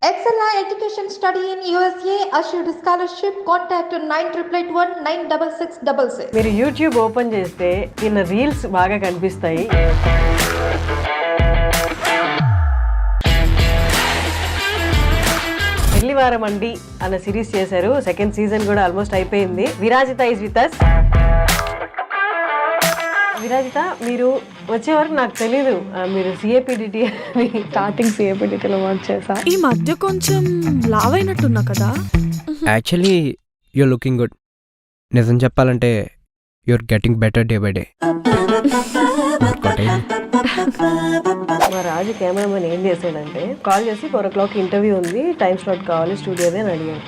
Excella Education Study in USA assured scholarship. Contact 9881 96666. మీరు YouTube open చేస్తే ఈయన reels బాగా కనిపిస్తాయి. పెళ్లివారం అండి అన్న సిరీస్ చేశారు. సెకండ్ సీజన్ కూడా ఆల్మోస్ట్ అయిపోయింది. Virajitha is with us. Virajitha, మీరు వచ్చే వరకు నాకు తెలీదు మీరు సిఏపిడిటి స్టార్టింగ్ సిఏపిడిటిలో వర్క్ చేసా. ఈ మధ్య కొంచెం లావ్ అయినట్టున్నా కదా. Actually your looking good. నిజం చెప్పాలంటే you're getting better day by day. మా రాజు కెమెరామెన్ ఏం చేశాడంటే కాల్ చేసి 4 o'clock ఇంటర్వ్యూ ఉంది, టైం స్లాట్ కావాలి స్టూడియోదే అని అడిగాను.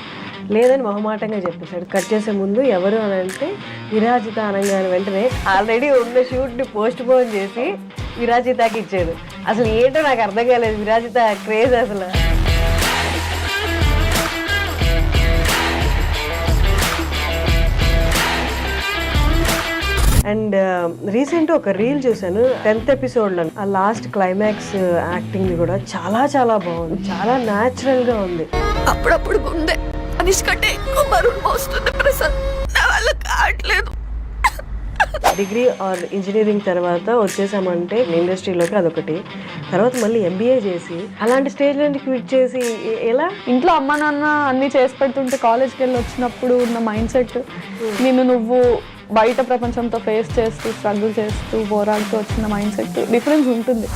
లేదని మొహమాటంగా చెప్పేశాడు. కట్ చేసే ముందు ఎవరు అని అంటే విరాజిత అనగానే వెంటనే ఆల్రెడీ ఉన్న షూట్ని పోస్ట్ పోన్ చేసి విరాజితకి ఇచ్చాడు. అసలు ఏంటో నాకు అర్థం కాలేదు. విరాజిత క్రేజ్ అసలు. అండ్ రీసెంట్ ఒక రీల్ చూసాను 10th ఎపిసోడ్లో. ఆ లాస్ట్ క్లైమాక్స్ యాక్టింగ్ కూడా చాలా చాలా బాగుంది, చాలా న్యాచురల్గా ఉంది. అప్పుడప్పుడు గుండె అనిష్ కంటే ఎక్కువ బరువు మోస్తుంది ప్రసాద్, నా వల్ల కావట్లేదు. డిగ్రీ ఆర్ ఇంజనీరింగ్ తర్వాత వచ్చేసామంటే ఇండస్ట్రీలోకి అదొకటి. తర్వాత మళ్ళీ ఎంబీఏ చేసి అలాంటి స్టేజ్ నుండి క్విట్ చేసి ఎలా? ఇంట్లో అమ్మ నాన్న అన్ని చేసి పెడుతుంటే కాలేజ్కి వెళ్ళి వచ్చినప్పుడు ఉన్న మైండ్ సెట్, నువ్వు బయట ప్రపంచంతో ఫేస్ చేస్తూ స్ట్రగుల్ చేస్తూ పోరాడుతూ వచ్చిన మైండ్ సెట్ డిఫరెన్స్ ఉంటుంది.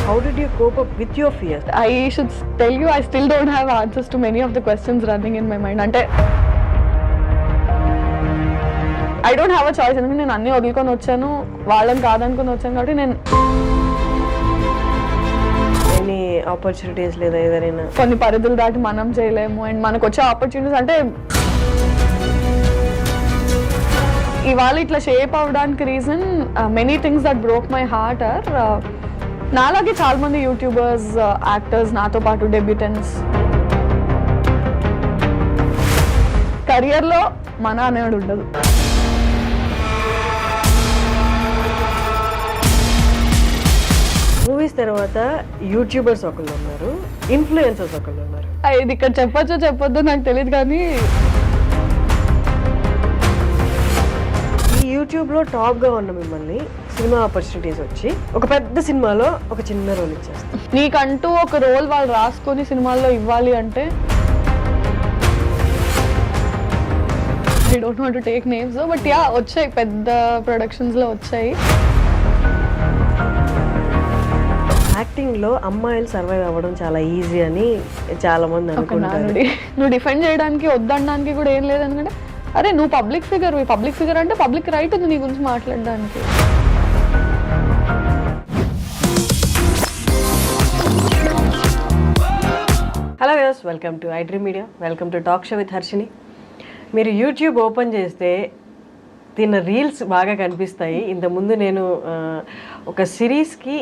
How did you cope up with your fears? I should tell you, I still don't have answers to many of the questions running in my mind. అంటే I don't have a choice. ఎందుకంటే నేను అన్ని వదులుకొని వచ్చాను, వాళ్ళని కాదనుకొని వచ్చాను. కాబట్టి నేను ఎనీ ఆపర్చునిటీస్ లేదా ఏదైనా కొన్ని పరిధులు దాటి మనం చేయలేము. అండ్ మనకు వచ్చే ఆపర్చునిటీస్ అంటే ఇవాళ ఇట్లా షేప్ అవ్వడానికి reason many things that broke my heart or నాలాగే చాలా మంది యూట్యూబర్స్, యాక్టర్స్, నాతో పాటు డెబ్యూటెంట్స్ కెరియర్లో మన అనేవాడు ఉండదు. మూవీస్ తర్వాత యూట్యూబర్స్ ఒకళ్ళు ఉన్నారు, ఇన్ఫ్లుయెన్సర్స్ ఒకళ్ళు ఉన్నారు. ఇది ఇక్కడ చెప్పొచ్చో చెప్పొద్దో నాకు తెలియదు, కానీ ఈ యూట్యూబ్లో టాప్గా ఉన్న మిమ్మల్ని సినిమా ఆపర్చునిటీస్ వచ్చి ఒక పెద్ద సినిమాలో ఒక చిన్న రోల్ ఇచ్చేస్తారు. నీకంటూ ఒక రోల్ వాళ్ళు రాసుకొని సినిమాల్లో ఇవ్వాలి అంటే I don't want to take names, but yeah వచ్చాయి, పెద్ద ప్రొడక్షన్స్లో వచ్చాయి. యాక్టింగ్లో అమ్మాయిలు సర్వైవ్ అవ్వడం చాలా ఈజీ అని చాలా మంది అనుకుంటారు. నువ్వు డిఫెండ్ చేయడానికి వద్దనడానికి కూడా ఏం లేదు. ఎందుకంటే అరే నువ్వు పబ్లిక్ ఫిగర్ అంటే పబ్లిక్ రైట్ ఉంది నీ గురించి మాట్లాడడానికి. Hello viewers, welcome to iDream media, welcome to talk show with Harshini. మీరు యూట్యూబ్ ఓపెన్ చేస్తే తిన్న రీల్స్ బాగా కనిపిస్తాయి. ఇంతకుముందు నేను ఒక సిరీస్కి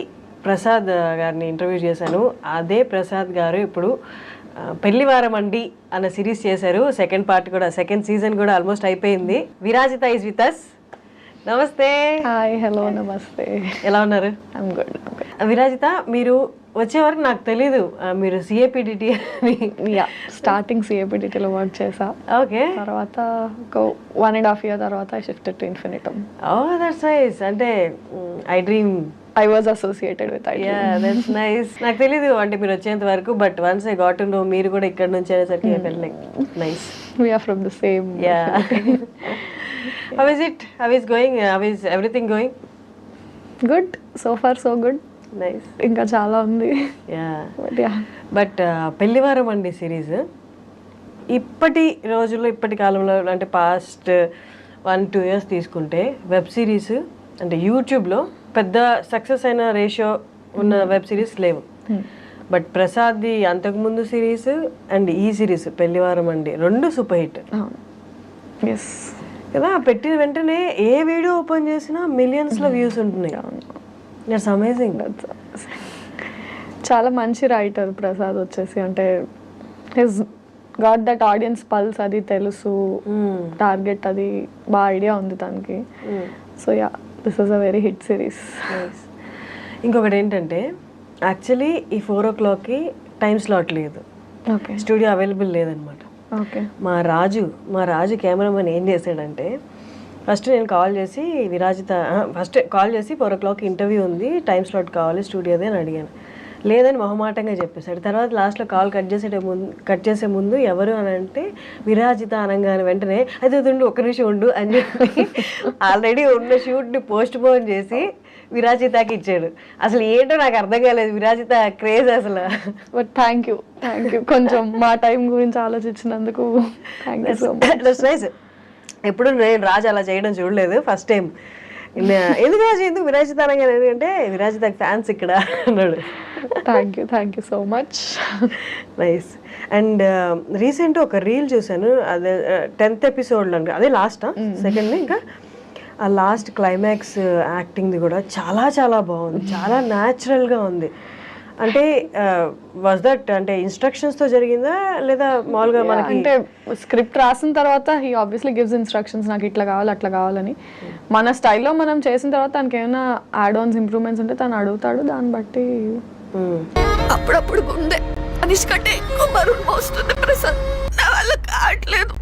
ప్రసాద్ గారిని ఇంటర్వ్యూ చేశాను. అదే ప్రసాద్ గారు ఇప్పుడు పెళ్లివారం అండి అన్న సిరీస్ చేశారు. సెకండ్ పార్ట్ కూడా, సెకండ్ సీజన్ కూడా ఆల్మోస్ట్ అయిపోయింది. Virajitha is with us. నమస్తే. హాయ్, హలో, నమస్తే. ఎలా ఉన్నారు? I'm good. విరాజిత, మీరు వచ్చే వరకు నాకు తెలీదు మీరు సిఏపిడిటి స్టార్టింగ్ సిఏపిడిటిలో వర్క్ చేసా. ఓకే. తర్వాత ఒక 1.5 year తర్వాత I shifted to Infinitum. Oh that's nice. అంటే iDream I was associated with iDream. Yeah, that's nice. నాకు తెలీదు అంటే మీరు వచ్చేంత వరకు, but once I got to know మీరు కూడా ఇక్కడ నుంచి అనేసరికి I felt like nice. We are from the same. Yeah. How is it? How is going? How is everything going? Good. So far so good. Nice. ఇంకా చాలా ఉంది. Yeah. But yeah. But పెళ్లివారం అండి series ఇప్పటి రోజుల్లో, ఇప్పటి కాలంలో అంటే past 1-2 years తీసుకుంటే వెబ్ సిరీస్ అంటే యూట్యూబ్లో పెద్ద సక్సెస్ అయిన రేషియో ఉన్న వెబ్ సిరీస్ లేవు. బట్ ప్రసాద్ది అంతకుముందు సిరీస్ అండ్ ఈ సిరీస్ పెళ్లివారం అండి 2 సూపర్ హిట్ కదా. పెట్టిన వెంటనే ఏ వీడియో ఓపెన్ చేసినా మిలియన్స్లో వ్యూస్ ఉంటున్నాయి. It's amazing. చాలా మంచి రైటర్ ప్రసాద్ వచ్చేసి. అంటే his got that audience pulse, అది తెలుసు, టార్గెట్ అది బాగా ఐడియా ఉంది తనకి. So yeah, this is a very hit series. ఇంకొకటి ఏంటంటే యాక్చువల్లీ ఈ 4 o'clockకి టైం స్లాట్ లేదు, ఓకే స్టూడియో అవైలబుల్ లేదనమాట. ఓకే మా రాజు కెమెరామెన్ ఏం చేశాడంటే, ఫస్ట్ నేను కాల్ చేసి ఫస్ట్ కాల్ చేసి 4 o'clock ఇంటర్వ్యూ ఉంది, టైం స్లాట్ కావాలి స్టూడియోదే అని అడిగాను. లేదని మొహమాటంగా చెప్పేశాడు. తర్వాత లాస్ట్లో కాల్ కట్ చేసే ముందు ఎవరు అని అంటే విరాజిత అనగానే వెంటనే అయితే ఉండు, ఒక్క నిమిషం ఉండు అని చెప్పి ఆల్రెడీ ఉన్న షూట్ని పోస్ట్ పోన్ చేసి విరాజితకి ఇచ్చాడు. అసలు ఏంటో నాకు అర్థం కాలేదు, విరాజిత క్రేజ్ అసలు. బట్ థ్యాంక్ యూ కొంచెం మా టైం గురించి ఆలోచించినందుకు thank you so much. Nice. ఎప్పుడు నేను రాజు అలా చేయడం చూడలేదు, ఫస్ట్ టైం. ఎందుకు రాజు ఎందుకు విరాజిత అనగానే, ఎందుకంటే విరాజితకి ఫ్యాన్స్ ఇక్కడ అన్నాడు. Thank you so much. Nice. And recent ఒక రీల్ చూసాను, అదే 10th ఎపిసోడ్లో, అదే లాస్ట్ సెకండ్. ఇంకా ఆ లాస్ట్ క్లైమాక్స్ యాక్టింగ్ది కూడా చాలా చాలా బాగుంది, చాలా న్యాచురల్గా ఉంది. అంటే వాజ్ దట్ అంటే ఇన్స్ట్రక్షన్స్తో జరిగిందా లేదా మామూలుగా మనకి? అంటే స్క్రిప్ట్ రాసిన తర్వాత హీ ఆబ్వియస్లీ గివ్స్ ఇన్స్ట్రక్షన్స్, నాకు ఇట్లా కావాలి అట్లా కావాలని. మన స్టైల్లో మనం చేసిన తర్వాత తనకి ఏమైనా యాడ్ ఆన్స్ ఇంప్రూవ్మెంట్స్ ఉంటే తను అడుగుతాడు, దాన్ని బట్టి. అప్పుడప్పుడు గుండె అనిష్ కంటే ఎక్కువ బరువు మోస్తుంది ప్రసాద్, నా వల్ల కావట్లేదు.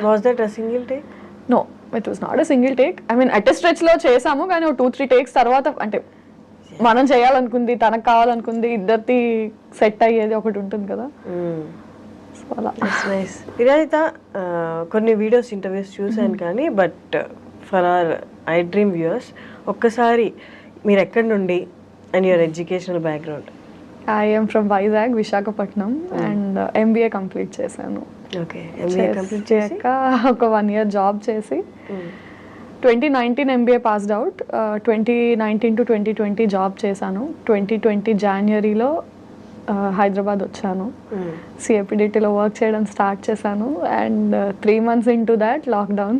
Was that a single take? No, it was not a single take. I mean at స్ట్రెచ్లో చేసాము, కానీ 2-3 takes తర్వాత అంటే మనం చేయాలనుకుంది, తనకు కావాలనుకుంది, ఇద్దరిది సెట్ అయ్యేది ఒకటి ఉంటుంది కదా. సో అలా. నైస్. విరాజిత కొన్ని వీడియోస్ ఇంటర్వ్యూస్ చూశాను కానీ, but for hour I dream viewers ఒక్కసారి మీరు ఎక్కడి నుండి and your educational background? I'm from Vizag, Visakhapatnam, and MBA complete చేశాను. ఓకే. MBA కంప్లీట్ చేశాక ఒక 1 year జాబ్ చేసి 2019 MBA passed out. 2019 to 2020 job చేశాను. 2020 Januaryలో హైదరాబాద్ వచ్చాను. CAPDTలో వర్క్ చేయడం స్టార్ట్ చేశాను. And 3 months into that lockdown.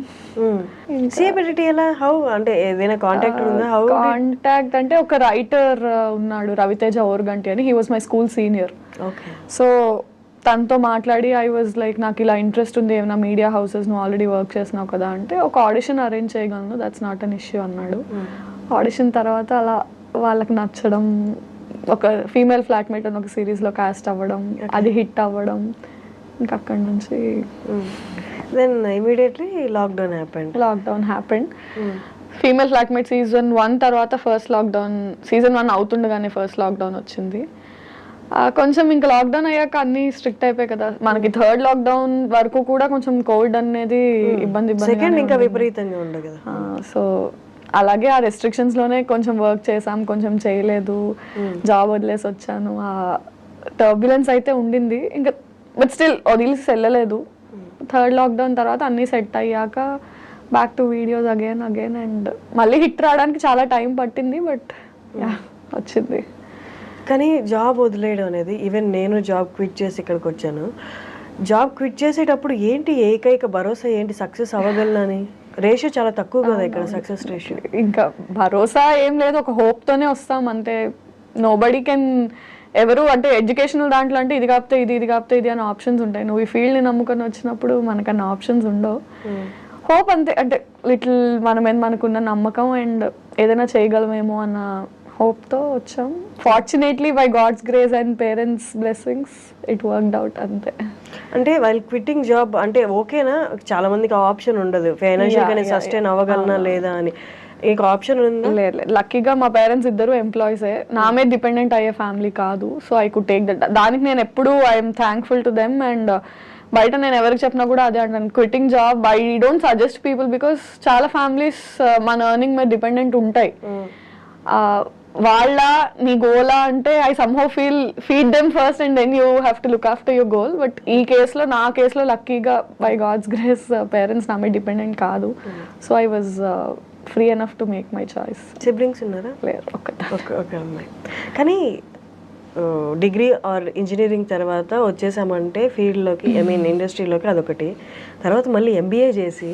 CAPDT ఎలా? హౌ అంటే ఏదైనా కాంటాక్ట్ ఉందా? హౌ కాంటాక్ట్ అంటే ఒక రైటర్ ఉన్నాడు, రవితేజ ఓర్గంటి అని. He was my school senior. Okay. So తనతో మాట్లాడి ఐ వాజ్ లైక్, నాకు ఇలా ఇంట్రెస్ట్ ఉంది, ఏమైనా మీడియా హౌసెస్ నువ్వు ఆల్రెడీ వర్క్ చేసినావు కదా అంటే, ఒక ఆడిషన్ అరేంజ్ చేయగలను, దట్స్ నాట్ అన్ ఇష్యూ అన్నాడు. ఆడిషన్ తర్వాత అలా వాళ్ళకి నచ్చడం, ఒక ఫీమేల్ ఫ్లాట్మేట్ అని ఒక సిరీస్లో కాస్ట్ అవ్వడం, అది హిట్ అవ్వడం, ఇంకా అక్కడి నుంచి then immediately lockdown happened. Female flatmate season 1 తర్వాత ఫస్ట్ లాక్డౌన్, సీజన్ 1 అవుతుండగానే ఫస్ట్ లాక్డౌన్ వచ్చింది. కొంచెం ఇంకా లాక్డౌన్ అయ్యాక అన్ని స్ట్రిక్ట్ అయిపోయాయి కదా మనకి. 3rd లాక్డౌన్ వరకు కూడా కొంచెం కోవిడ్ అనేది ఇబ్బంది ఇంకా విపరీతంగా ఉండదు కదా. సో అలాగే ఆ రెస్ట్రిక్షన్స్ లోనే కొంచెం వర్క్ చేసాం, కొంచెం చేయలేదు, జాబ్ వదిలేసి వచ్చాను. ఆ టర్బ్యులెన్స్ అయితే ఉండింది ఇంకా, బట్ స్టిల్ వదిలేసి వెళ్ళలేదు. 3rd లాక్డౌన్ తర్వాత అన్ని సెట్ అయ్యాక back to videos again and మళ్ళీ హిట్ రావడానికి చాలా టైం పట్టింది, బట్ వచ్చింది. కానీ జాబ్ వదిలేయడం అనేది, ఈవెన్ నేను జాబ్ క్విట్ చేసి ఇక్కడికి వచ్చాను, జాబ్ క్విట్ చేసేటప్పుడు ఏంటి ఏకైక భరోసా ఏంటి, సక్సెస్ అవ్వగలనని? రేషియో చాలా తక్కువ కదా ఇక్కడ, సక్సెస్ రేషియో. ఇంకా భరోసా ఏం లేదు, ఒక హోప్తోనే వస్తాం అంతే. నోబడీ కెన్ ఎవరు అంటే ఎడ్యుకేషనల్ దాంట్లో అంటే ఇది కాకపోతే ఇది కాకపోతే ఇది అని ఆప్షన్స్ ఉంటాయి. నువ్వు ఈ ఫీల్డ్ని నమ్ముకొని వచ్చినప్పుడు మనకన్నా ఆప్షన్స్ ఉండవు. హోప్ అంతే, అంటే లిటిల్ మనకున్న నమ్మకం అండ్ ఏదైనా చేయగలమేమో అన్న హోప్తో వచ్చాం. Fortunately by God's grace and parents blessings it worked out అంతే. అంటే వైల్ క్విట్టింగ్ జాబ్ అంటే ఓకేనా? చాలా మందికి ఆప్షన్ ఉండదు, ఫైనాన్షియల్ గానే సస్టైన్ అవ్వగలనా లేదా అని. మీకు ఆప్షన్ ఉందా? లేదు. లక్కీగా మా పేరెంట్స్ ఇద్దరు ఎంప్లాయీసే, నా మీద డిపెండెంట్ అయ్యే ఫ్యామిలీ కాదు. So I could take that. దానికి నేను ఎప్పుడు I'm thankful to them. And బయట నేను ఎవరికి చెప్పినా కూడా అదే అంటాను, quitting job I don't suggest people, because చాలా ఫ్యామిలీస్ మన ఎర్నింగ్ మీద డిపెండెంట్ ఉంటాయి. వాళ్ళ నీ గోలా అంటే I somehow feed them first and then you have to look after your goal. But ఈ కేసులో, నా కేసులో లక్కీగా బై గాడ్స్ గ్రేస్ పేరెంట్స్ నా మీద డిపెండెంట్ కాదు. So I was free enough to make my choice. Siblings ఉన్నారా? లేరు, ఒక అమ్మాయి. కానీ డిగ్రీ ఆర్ ఇంజనీరింగ్ తర్వాత వచ్చేసామంటే ఫీల్డ్లోకి, ఐ మీన్ ఇండస్ట్రీలోకి, అదొకటి. తర్వాత మళ్ళీ MBA చేసి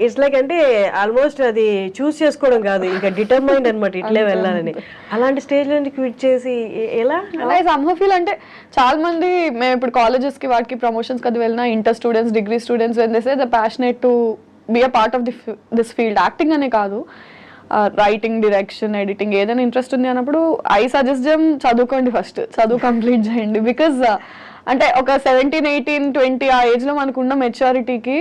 ఇట్స్ లైక్ అంటే ఆల్మోస్ట్ అది చూస్ చేసుకోవడం కాదు, ఇంకా డిటర్మైండ్ అనమాట ఇట్లే వెళ్ళాలని. అలాంటి స్టేజ్ నుంచి క్విట్ చేసి ఎలా? సమ్హౌ ఫీల్ అంటే చాలా మంది మేము ఇప్పుడు కాలేజెస్కి వాటికి ప్రమోషన్స్కి అది వెళ్ళినా, inter students, degree students when they say the passionate to be a part of this field, acting అనే కాదు, రైటింగ్, డైరెక్షన్, ఎడిటింగ్ ఏదైనా ఇంట్రెస్ట్ ఉంది అన్నప్పుడు ఐ సజెస్ట్ చదువుకోండి, ఫస్ట్ చదువు కంప్లీట్ చేయండి. బికాజ్ అంటే ఒక 17, 18, 20 ఆ ఏజ్లో మనకున్న మెచ్యూరిటీకి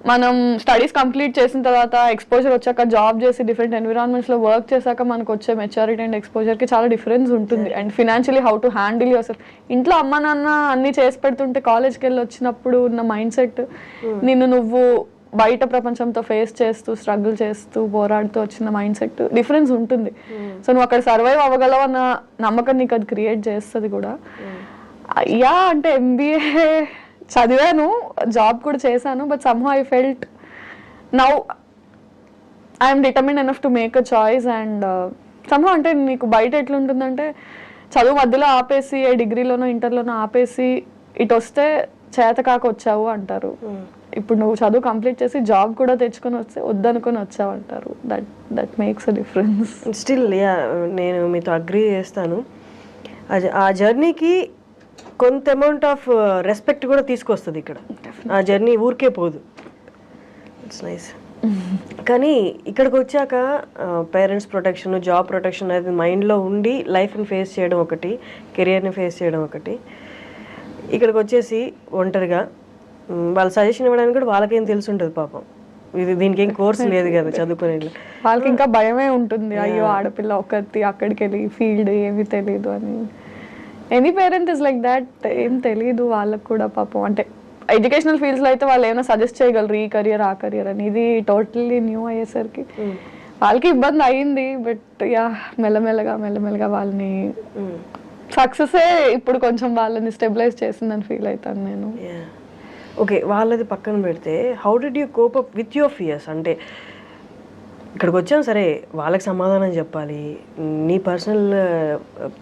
మనం స్టడీస్ కంప్లీట్ చేసిన తర్వాత ఎక్స్పోజర్ వచ్చాక జాబ్ చేసి డిఫరెంట్ ఎన్విరాన్మెంట్స్లో వర్క్ చేశాక మనకు వచ్చే మెచ్యూరిటీ అండ్ ఎక్స్పోజర్కి చాలా డిఫరెన్స్ ఉంటుంది. And financially how to handle your self. ఇంట్లో అమ్మ నాన్న అన్నీ చేసి పెడుతుంటే కాలేజ్కి వెళ్ళి వచ్చినప్పుడు ఉన్న మైండ్ సెట్ నువ్వు బయట ప్రపంచంతో ఫేస్ చేస్తూ స్ట్రగుల్ చేస్తూ పోరాడుతూ వచ్చిన మైండ్ సెట్ డిఫరెన్స్ ఉంటుంది. సో నువ్వు అక్కడ సర్వైవ్ అవ్వగలవు అన్న నమ్మకం నీకు అది క్రియేట్ చేస్తుంది కూడా. యా అంటే MBA చదివాను, జాబ్ కూడా చేశాను, but somehow I felt now I'm determined enough to make a choice. And somehow అంటే నీకు బయట ఎట్లుంటుందంటే చదువు మధ్యలో ఆపేసి డిగ్రీలోనో ఇంటర్లోనో ఆపేసి ఇటు వస్తే చేతకాక వచ్చావు అంటారు. ఇప్పుడు నువ్వు చదువు కంప్లీట్ చేసి జాబ్ కూడా తెచ్చుకొని వస్తే వద్దనుకొని వచ్చావు అంటారు. That makes a difference. Still నేను మీతో అగ్రీ చేస్తాను. ఆ జర్నీకి కొంత అమౌంట్ ఆఫ్ రెస్పెక్ట్ కూడా తీసుకొస్తుంది ఇక్కడ. ఆ జర్నీ ఊరికే పోదు. It's nice. కానీ ఇక్కడికి వచ్చాక పేరెంట్స్ ప్రొటెక్షన్, జాబ్ ప్రొటెక్షన్ అనేది మైండ్లో ఉండి లైఫ్ని ఫేస్ చేయడం ఒకటి, కెరియర్ని ఫేస్ చేయడం ఒకటి. ఇక్కడికి వచ్చేసి ఒంటరిగా వాళ్ళ సజెషన్ ఇవ్వడానికి కూడా వాళ్ళకేం తెలిసి ఉంటుంది పాపం. దీనికి ఏం కోర్స్ లేదు కదా చదువుకునే వాళ్ళకి. ఇంకా భయమే ఉంటుంది, అయ్యో ఆడపిల్ల ఒకటి అక్కడికి వెళ్ళి ఫీల్డ్ ఏమీ తెలియదు అని. Any parent is like that. ఏం తెలియదు వాళ్ళకు కూడా పాపం. అంటే ఎడ్యుకేషనల్ ఫీల్డ్స్లో అయితే వాళ్ళు ఏమైనా సజెస్ట్ చేయగలరు, ఈ కెరియర్ ఆ కెరియర్ అని. ఇది టోటల్లీ న్యూ అయ్యేసరికి వాళ్ళకి ఇబ్బంది అయింది. బట్ యా మెల్లమెల్లగా వాళ్ళని సక్సెసే ఇప్పుడు కొంచెం వాళ్ళని స్టెబిలైజ్ చేసిందని ఫీల్ అవుతాను నేను. ఓకే, వాళ్ళది పక్కన పెడితే how did you cope up with your fears? అంటే ఇక్కడికి వచ్చాం సరే, వాళ్ళకి సమాధానం చెప్పాలి, నీ పర్సనల్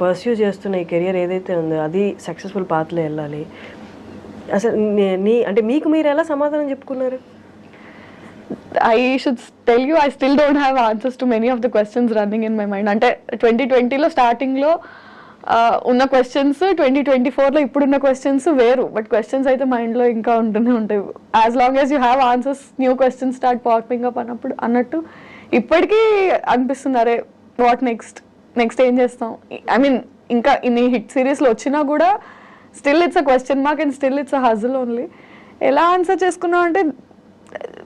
పర్స్యూ చేస్తున్న ఈ కెరియర్ ఏదైతే ఉందో అది సక్సెస్ఫుల్ పాత్లో వెళ్ళాలి. అసలు అంటే మీకు మీరు ఎలా సమాధానం చెప్పుకున్నారు? I should tell you, I still don't have answers to many of the questions running in my mind. అంటే 2020లో స్టార్టింగ్లో ఉన్న క్వశ్చన్స్ 2024లో ఇప్పుడున్న క్వశ్చన్స్ వేరు. బట్ క్వశ్చన్స్ అయితే మైండ్లో ఇంకా ఉంటూనే ఉంటాయి. As long as you have answers, new questions start popping up అన్నట్టు ఇప్పటికీ అనిపిస్తుంది, అరే వాట్ నెక్స్ట్ ఏం చేస్తాం. ఐ మీన్ ఇంకా ఇన్ని హిట్ సిరీస్లో వచ్చినా కూడా still it's a question mark and still it's a హజిల్ only. ఎలా ఆన్సర్ చేసుకున్నాం అంటే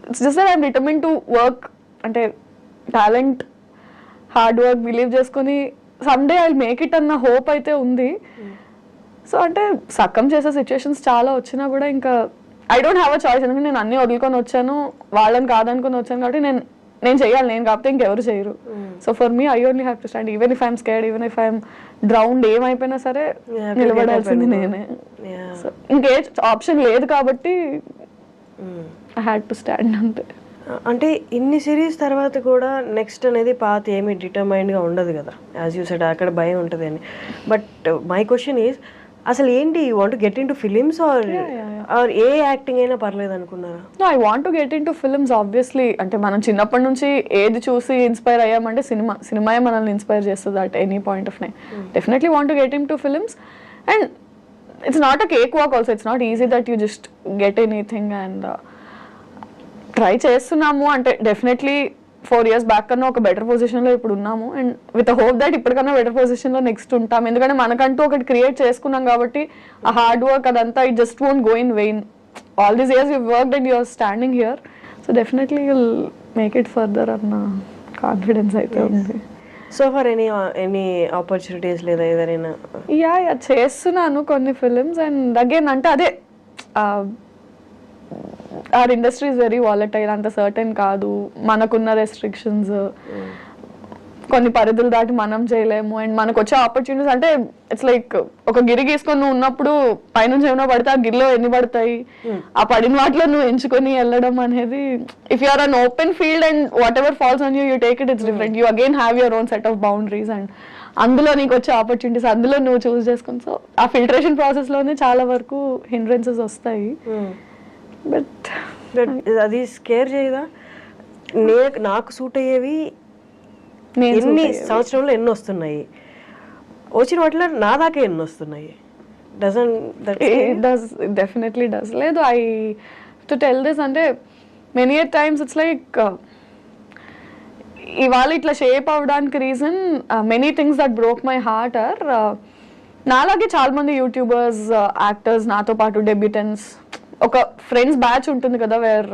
it's just I'm determine to work. అంటే టాలెంట్, హార్డ్ వర్క్ బిలీవ్ చేసుకొని సమ్డే ఐ మేక్ ఇట్ అన్న హోప్ అయితే ఉంది. సో అంటే సక్కం చేసే సిచ్యువేషన్స్ చాలా వచ్చినా కూడా ఇంకా I don't have a choice. ఎందుకంటే నేను అన్నీ వదులుకొని వచ్చాను, వాళ్ళని కాదనుకొని వచ్చాను కాబట్టి నేను చేయాలి. నేను కాకపోతే ఇంకెవరు చేయరు. So for me I only have to stand. Even if I'm scared, even if I'm drowned, ఏమైపోయినా సరే నిలబడాల్సింది నేనే. సో ఇంకే ఆప్షన్ లేదు కాబట్టి ఐ హ్యాడ్ టు స్టాండ్ అంతే. అంటే ఇన్ని సిరీస్ తర్వాత కూడా నెక్స్ట్ అనేది పాత ఏమి డిటర్మైన్డ్గా ఉండదు కదా, యాజ్ యూ సెడ్ అక్కడ భయం ఉంటుంది అని. బట్ మై క్వశ్చన్ ఈజ్, అసలు ఏంటి, you want get in to films or ఏ యాక్టింగ్ అయినా పర్లేదు అనుకున్నారా? I want to get in to films obviously. అంటే మనం చిన్నప్పటి నుంచి ఏది చూసి ఇన్స్పైర్ అయ్యామంటే సినిమాయే మనల్ని ఇన్స్పైర్ చేస్తుంది at any point of time. Definitely want to get in to films. And it's not a cake walk also. It's not easy that you just get anything. And try చేస్తున్నాము. అంటే definitely 4 years back కన్నా ఒక better పొజిషన్లో ఇప్పుడు ఉన్నాము. And with hope that ఇప్పటికన్నా better పొజిషన్లో next ఉంటాం. ఎందుకంటే మనకంటూ ఒకటి క్రియేట్ చేసుకున్నాం కాబట్టి ఆ హార్డ్ వర్క్ అదంతా it just won't go in vain. All these years you worked and you're standing here. So definitely you'll make it further అన్న కాన్ఫిడెన్స్ అయితే ఉంది. సో ఫర్ ఎనీ ఆపర్చునిటీస్ లేదా ఏదైనా? యా చేస్తున్నాను కొన్ని ఫిలిమ్స్. అండ్ అగైన్ అంటే అదే or industry is very volatile. అంత సర్టెన్ కాదు, మనకున్న రెస్ట్రిక్షన్స్, కొన్ని పరిధులు దాటి మనం చేయలేము. అండ్ మనకు వచ్చే ఆపర్చునిటీస్ అంటే ఇట్స్ లైక్ ఒక గిరి గీసుకొని నువ్వు ఉన్నప్పుడు పైనుంచి ఏమైనా పడితే ఆ గిరిలో ఎన్ని పడతాయి, ఆ పడిన వాటిలో నువ్వు ఎంచుకొని వెళ్ళడం అనేది, if you are an open field and whatever falls on you take it, it's different. You again have your own set of boundaries and అందులో నీకు వచ్చే ఆపర్చునిటీస్ అందులో నువ్వు చూస్ చేసుకుని. సో ఆ ఫిల్టరేషన్ ప్రాసెస్లోనే చాలా వరకు హిండ్రెన్సెస్ వస్తాయి. బట్ అది స్కేర్ చేయదా? నాకు సూట్ అయ్యేవి ఎన్ని సంవత్సరంలో ఎన్ని వస్తున్నాయి, వచ్చిన వాటిలో నా దాకా ఎన్ని వస్తున్నాయి? Definitely does. లేదు, ఐ టు టెల్ దిస్ అంటే మెనీ టైమ్స్ ఇట్స్ లైక్ ఇవాళ ఇట్లా షేప్ అవ్వడానికి reason many things that broke my heart or నాలాగే చాలా మంది యూట్యూబర్స్, యాక్టర్స్, నాతో పాటు డెబ్యూటెంట్స్, ఒక ఫ్రెండ్స్ బ్యాచ్ ఉంటుంది కదా వేర్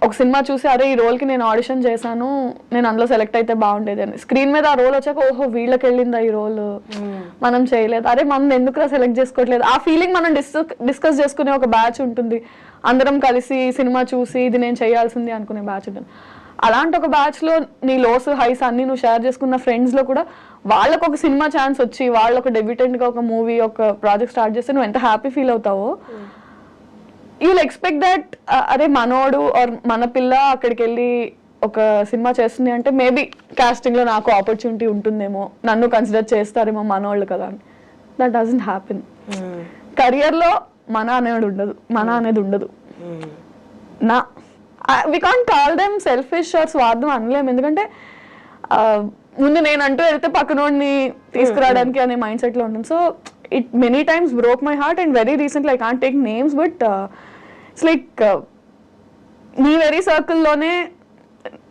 ఒక సినిమా చూసి అరే ఈ రోల్కి నేను ఆడిషన్ చేశాను, నేను అందులో సెలెక్ట్ అయితే బాగుండేది అని, స్క్రీన్ మీద ఆ రోల్ వచ్చాక ఓహో వీళ్ళకి వెళ్ళిందా ఈ రోల్, మనం చేయలేదు, అరే మనం ఎందుకురా సెలెక్ట్ చేసుకోవట్లేదు, ఆ ఫీలింగ్ మనం డిస్కస్ చేసుకునే ఒక బ్యాచ్ ఉంటుంది. అందరం కలిసి సినిమా చూసి ఇది నేను చేయాల్సింది అనుకునే బ్యాచ్ ఉంటుంది. అలాంటి ఒక బ్యాచ్లో నీ లోస్ హైస్ అన్ని నువ్వు షేర్ చేసుకున్న ఫ్రెండ్స్లో కూడా వాళ్ళకు ఒక సినిమా ఛాన్స్ వచ్చి వాళ్ళు ఒక డెబ్యూటెంట్గా ఒక మూవీ ఒక ప్రాజెక్ట్ స్టార్ట్ చేస్తే నువ్వు ఎంత హ్యాపీ ఫీల్ అవుతావో, యూల్ ఎక్స్పెక్ట్ దట్ అరే మనోడు ఆర్ మన పిల్ల అక్కడికి వెళ్ళి ఒక సినిమా చేస్తుంది అంటే మేబీ కాస్టింగ్లో నాకు ఆపర్చునిటీ ఉంటుందేమో, నన్ను కన్సిడర్ చేస్తారేమో మనోళ్ళు కదా అని. That doesn't happen. కెరియర్లో మన అనేది ఉండదు. నా we can't call them selfish or స్వార్థం అనలేము, ఎందుకంటే ముందు నేను అంటూ వెళ్తే పక్కనోడిని తీసుకురావడానికి అనే మైండ్ సెట్ లో ఉంటుంది. So it many times broke my heart and very recently I can't take names but it's like నీ వెరీ సర్కిల్లోనే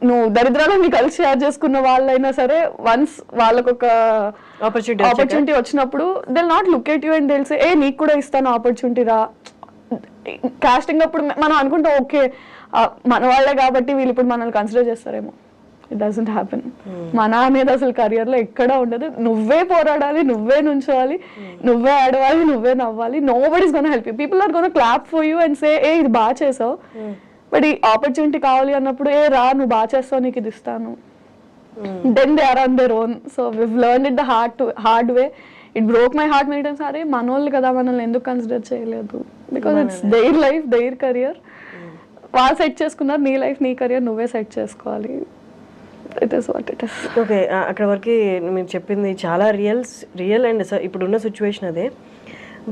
నువ్వు దరిద్రాలను కలిసి షేర్ చేసుకున్న వాళ్ళైనా సరే వన్స్ వాళ్ళకు ఒక ఆపర్చునిటీ వచ్చినప్పుడు they not look at you and they say ఏ నీకు కూడా ఇస్తాను ఆపర్చునిటీ రా. కాస్టింగ్ అప్పుడు మనం అనుకుంటాం ఓకే మన వాళ్ళే కాబట్టి వీళ్ళు ఇప్పుడు మనల్ని కన్సిడర్ చేస్తారేమో. It doesn't happen. మన అనేది అసలు కెరియర్లో ఎక్కడా ఉండదు. నువ్వే పోరాడాలి, నువ్వే నుంచోవాలి, నువ్వే ఆడవాలి, నువ్వే నవ్వాలి. Nobody is gonna help you. People are gonna clap for you and say ఏ ఇది బాగా చేసావు, బట్ ఈ ఆపర్చునిటీ కావాలి అన్నప్పుడు ఏ రా నువ్వు బాగా చేస్తావు నీకు ఇది ఇస్తాను. Then they are on their own. So we've learned it the hard way. It broke my heart many times. అరే మనోళ్ళు కదా మనల్ని ఎందుకు కన్సిడర్ చేయలేదు, because it's their life their career. వాళ్ళు సెట్ చేసుకున్నారు, నీ లైఫ్ నీ కెరియర్ నువ్వే సెట్ చేసుకోవాలి. It is what it is. Okay, అక్కడ వరకు మీరు చెప్పింది చాలా రియల్ అండ్ ఇప్పుడున్న సిచ్యువేషన్ అదే.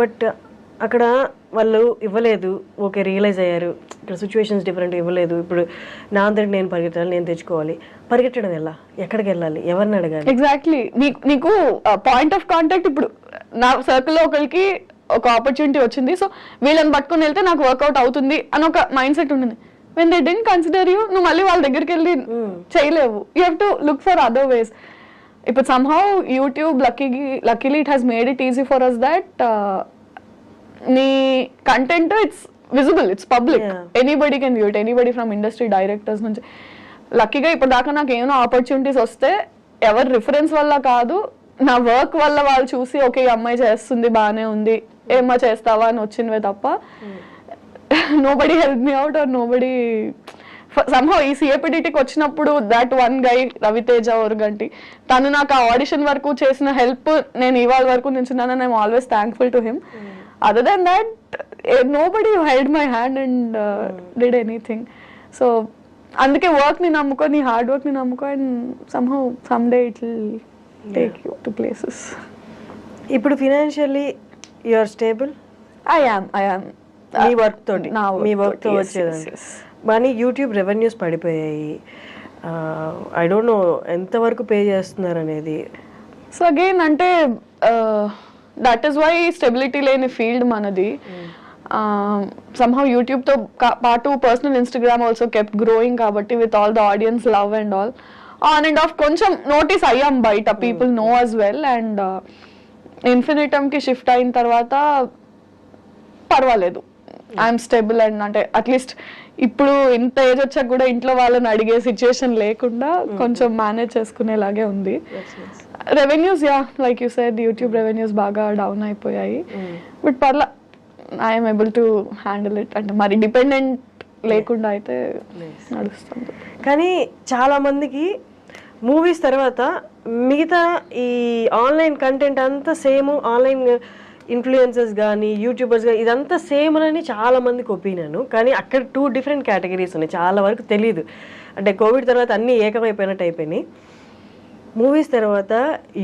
బట్ అక్కడ వాళ్ళు ఇవ్వలేదు, ఓకే రియలైజ్ అయ్యారు ఇక్కడ సిచ్యువేషన్స్ డిఫరెంట్, ఇవ్వలేదు. ఇప్పుడు నా అందరికి నేను పరిగెత్తాలి, నేను తెచ్చుకోవాలి. పరిగెట్టడం ఎలా, ఎక్కడికి వెళ్ళాలి, ఎవరిని అడగాలి? ఎగ్జాక్ట్లీ. నీకు పాయింట్ ఆఫ్ కాంటాక్ట్ ఇప్పుడు నా సర్కిల్లో ఒకరికి ఒక ఆపర్చునిటీ వచ్చింది, సో వీళ్ళని పట్టుకుని వెళ్తే నాకు వర్కౌట్ అవుతుంది అని ఒక మైండ్ సెట్ ఉంటుంది. When they don't consider you, నువ్వు మళ్ళీ వాళ్ళ దగ్గరికి వెళ్ళి చేయలేవు. You have to look for other ways. ఇప్పుడు somehow YouTube luckily it has made it easy for us that నీ content it's visible, it's public, anybody can view it, anybody from industry directors నుంచి. లక్కీగా ఇప్పుడు దాకా నాకు ఏమైనా opportunities వస్తే ఎవరి రిఫరెన్స్ వల్ల కాదు, నా వర్క్ వల్ల వాళ్ళు చూసి ఓకే ఈ అమ్మాయి చేస్తుంది బాగానే ఉంది, ఏమ్మా చేస్తావా అని వచ్చినవే తప్ప nobody help me out or nobody. Somehow ఈ సిఏపిడిటీకి వచ్చినప్పుడు that one guy Raviteja Oruganti, తను నాకు ఆ ఆడిషన్ వరకు చేసిన హెల్ప్ నేను ఇవాళ వరకు నిల్చున్నాను. I'm always thankful to him. Other than that nobody held my hand and did anything. So అందుకే వర్క్ ని నమ్ముకో, నీ హార్డ్ వర్క్ ని నమ్ముకో, and somehow some day it will take you to places. ఇప్పుడు financially you are stable? I am మీ work తోటి, మీ వర్క్ తో వచ్చేదండి. కానీ యూట్యూబ్ రెవెన్యూస్ పడిపోయాయి. ఐ డోంట్ నో ఎంతవరకు పే చేస్తున్నారు అనేది. సో అగైన్ అంటే దట్ ఈస్ వై స్టెబిలిటీ లేని ఫీల్డ్ మనది. somehow YouTube తో పాటు personal Instagram also kept growing కాబట్టి with all the audience love and all on and off కొంచెం నోటీస్ అయ్యాం బయట, people know as well. And ఇన్ఫినిటమ్కి షిఫ్ట్ అయిన తర్వాత పర్వాలేదు, ఐఎమ్ స్టేబుల్. అండ్ అంటే అట్లీస్ట్ ఇప్పుడు ఇంత ఏజ్ వచ్చాక కూడా ఇంట్లో వాళ్ళని అడిగే సిచ్యుయేషన్ లేకుండా కొంచెం మేనేజ్ చేసుకునేలాగే ఉంది. Revenues like you said YouTube revenues బాగా డౌన్ అయిపోయాయి, బట్ పర్లా I'm able to handle it. అంటే మరి డిపెండెంట్ లేకుండా అయితే నడుస్తుంది. కానీ చాలా మందికి మూవీస్ తర్వాత మిగతా ఈ ఆన్లైన్ కంటెంట్ అంతా సేమ్, ఆన్లైన్ ఇన్ఫ్లుయెన్సర్స్ కానీ యూట్యూబర్స్ కానీ ఇదంతా సేమ్ అని చాలా మందికి ఒపీనియన్. కానీ అక్కడ 2 డిఫరెంట్ కేటగిరీస్ ఉన్నాయి, చాలా వరకు తెలియదు. అంటే కోవిడ్ తర్వాత అన్నీ ఏకమైపోయినట్టు అయిపోయినాయి. మూవీస్ తర్వాత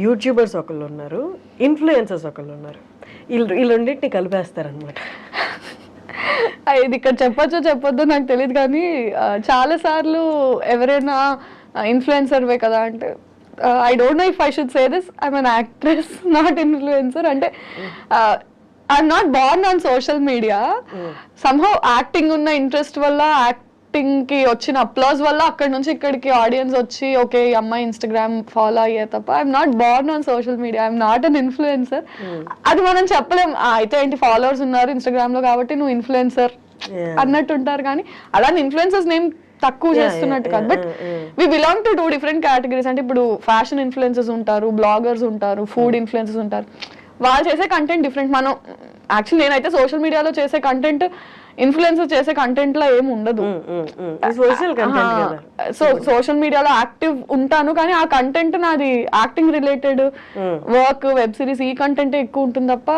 యూట్యూబర్స్ ఒకళ్ళు ఉన్నారు, ఇన్ఫ్లుయెన్సర్స్ ఒకళ్ళు ఉన్నారు. ఈ రెండింటిని కలిపేస్తారనమాట. ఇది ఇక్కడ చెప్పొచ్చో చెప్పొద్దో నాకు తెలియదు, కానీ చాలా సార్లు ఎవరైనా ఇన్ఫ్లుయెన్సర్వే కదా అంటే I don't know if I should say this, I'm an actress, not influencer. అంటే I'm not born on social media. Somehow acting ఉన్న ఇంట్రెస్ట్ వల్ల యాక్టింగ్ కి వచ్చిన అప్లాజ్ వల్ల అక్కడ నుంచి ఇక్కడికి ఆడియన్స్ వచ్చి ఓకే ఈ అమ్మాయి ఇన్స్టాగ్రామ్ ఫాలో అయ్యే తప్ప I'm not Born on social media, I'm not an influencer. అది మనం చెప్పలేం. అయితే ఏంటి ఫాలోవర్స్ ఉన్నారు ఇన్స్టాగ్రామ్ లో కాబట్టి నువ్వు ఇన్ఫ్లుయెన్సర్ అన్నట్టు ఉంటారు, కానీ అలాంటి ఇన్ఫ్లుయెన్సర్స్ నేమ్ తక్కువ చేస్తున్నట్టు కాదు. But we belong to 2 different categories. అంటే ఇప్పుడు ఫ్యాషన్ ఇన్ఫ్లుయెన్సర్స్ ఉంటారు, బ్లాగర్స్ ఉంటారు, ఫుడ్ ఇన్ఫ్లుయెన్సర్స్ ఉంటారు. వాళ్ళు చేసే కంటెంట్ డిఫరెంట్. మనం యాక్చువల్లీ నేనైతే సోషల్ మీడియాలో చేసే కంటెంట్ ఇన్ఫ్లుయెన్సర్ చేసే కంటెంట్ లో ఏమి ఉండదు. సో సోషల్ మీడియాలో యాక్టివ్ ఉంటాను, కానీ ఆ కంటెంట్ నాది acting related work, web series, ఈ కంటెంట్ ఎక్కువ ఉంటుంది తప్ప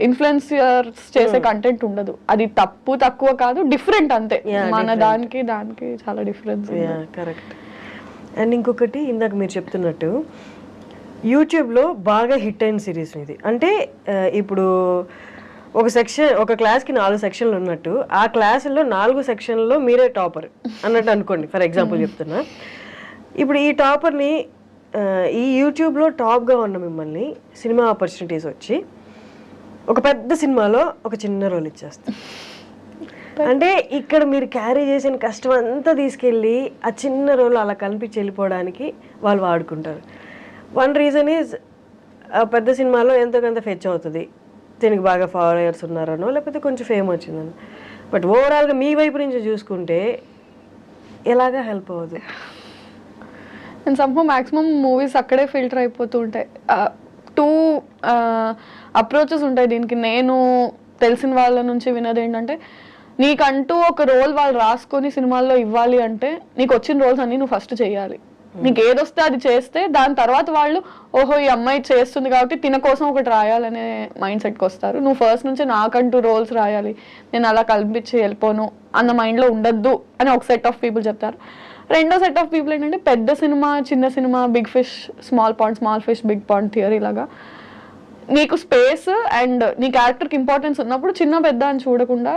ఇన్ఫ్లుయెన్సర్స్ చేసే కంటెంట్ ఉండదు. అది తక్కువ కాదు, డిఫరెంట్ అంతే. మన దానికి చాలా డిఫరెన్స్. కరెక్ట్. అండ్ ఇంకొకటి ఇందాక మీరు చెప్తున్నట్టు యూట్యూబ్లో బాగా హిట్ అయిన సిరీస్ ఇది. అంటే ఇప్పుడు ఒక క్లాస్కి 4 సెక్షన్లు ఉన్నట్టు ఆ క్లాసుల్లో 4 సెక్షన్లో మీరే టాపర్ అన్నట్టు అనుకోండి, ఫర్ ఎగ్జాంపుల్ చెప్తున్నా. ఇప్పుడు ఈ టాపర్ని ఈ యూట్యూబ్లో టాప్గా ఉన్న మిమ్మల్ని సినిమా ఆపర్చునిటీస్ వచ్చి ఒక పెద్ద సినిమాలో ఒక చిన్న రోల్ ఇచ్చేస్తారు. అంటే ఇక్కడ మీరు క్యారీ చేసిన కష్టం అంతా తీసుకెళ్ళి ఆ చిన్న రోల్ అలా కనిపించి వెళ్ళిపోవడానికి వాళ్ళు వాడుకుంటారు. వన్ రీజన్ ఈజ్ పెద్ద సినిమాలో ఎంతో కొంత ఫెచ్ అవుతుంది, దీనికి బాగా ఫాలోయర్స్ ఉన్నారనో లేకపోతే కొంచెం ఫేమ్ వచ్చిందని. బట్ ఓవరాల్గా మీ వైపు నుంచి చూసుకుంటే ఎలాగా హెల్ప్ అవ్వదు. అండ్ సమ్హౌ మ్యాక్సిమం మూవీస్ అక్కడే ఫిల్టర్ అయిపోతూ ఉంటాయి. 2 అప్రోచెస్ ఉంటాయి దీనికి. నేను తెలిసిన వాళ్ళ నుంచి విన్నది ఏంటంటే, నీకంటూ ఒక రోల్ వాళ్ళు రాసుకొని సినిమాల్లో ఇవ్వాలి అంటే నీకు వచ్చిన రోల్స్ అన్ని నువ్వు ఫస్ట్ చేయాలి. నీకు ఏదొస్తే అది చేస్తే దాని తర్వాత వాళ్ళు ఓహో ఈ అమ్మాయి చేస్తుంది కాబట్టి తిన కోసం ఒకటి రాయాలనే మైండ్ సెట్కి వస్తారు. నువ్వు ఫస్ట్ నుంచి నాకంటూ రోల్స్ రాయాలి, నేను అలా కల్పించి వెళ్ళిపోను అన్న మైండ్లో ఉండద్దు అని ఒక సెట్ ఆఫ్ పీపుల్ చెప్తారు. రెండో సెట్ ఆఫ్ పీపుల్ ఏంటంటే పెద్ద సినిమా, చిన్న సినిమా, big fish small pond, small fish big pond theory లాగా నీకు స్పేస్ అండ్ నీ క్యారెక్టర్కి ఇంపార్టెన్స్ ఉన్నప్పుడు చిన్న పెద్ద అని చూడకుండా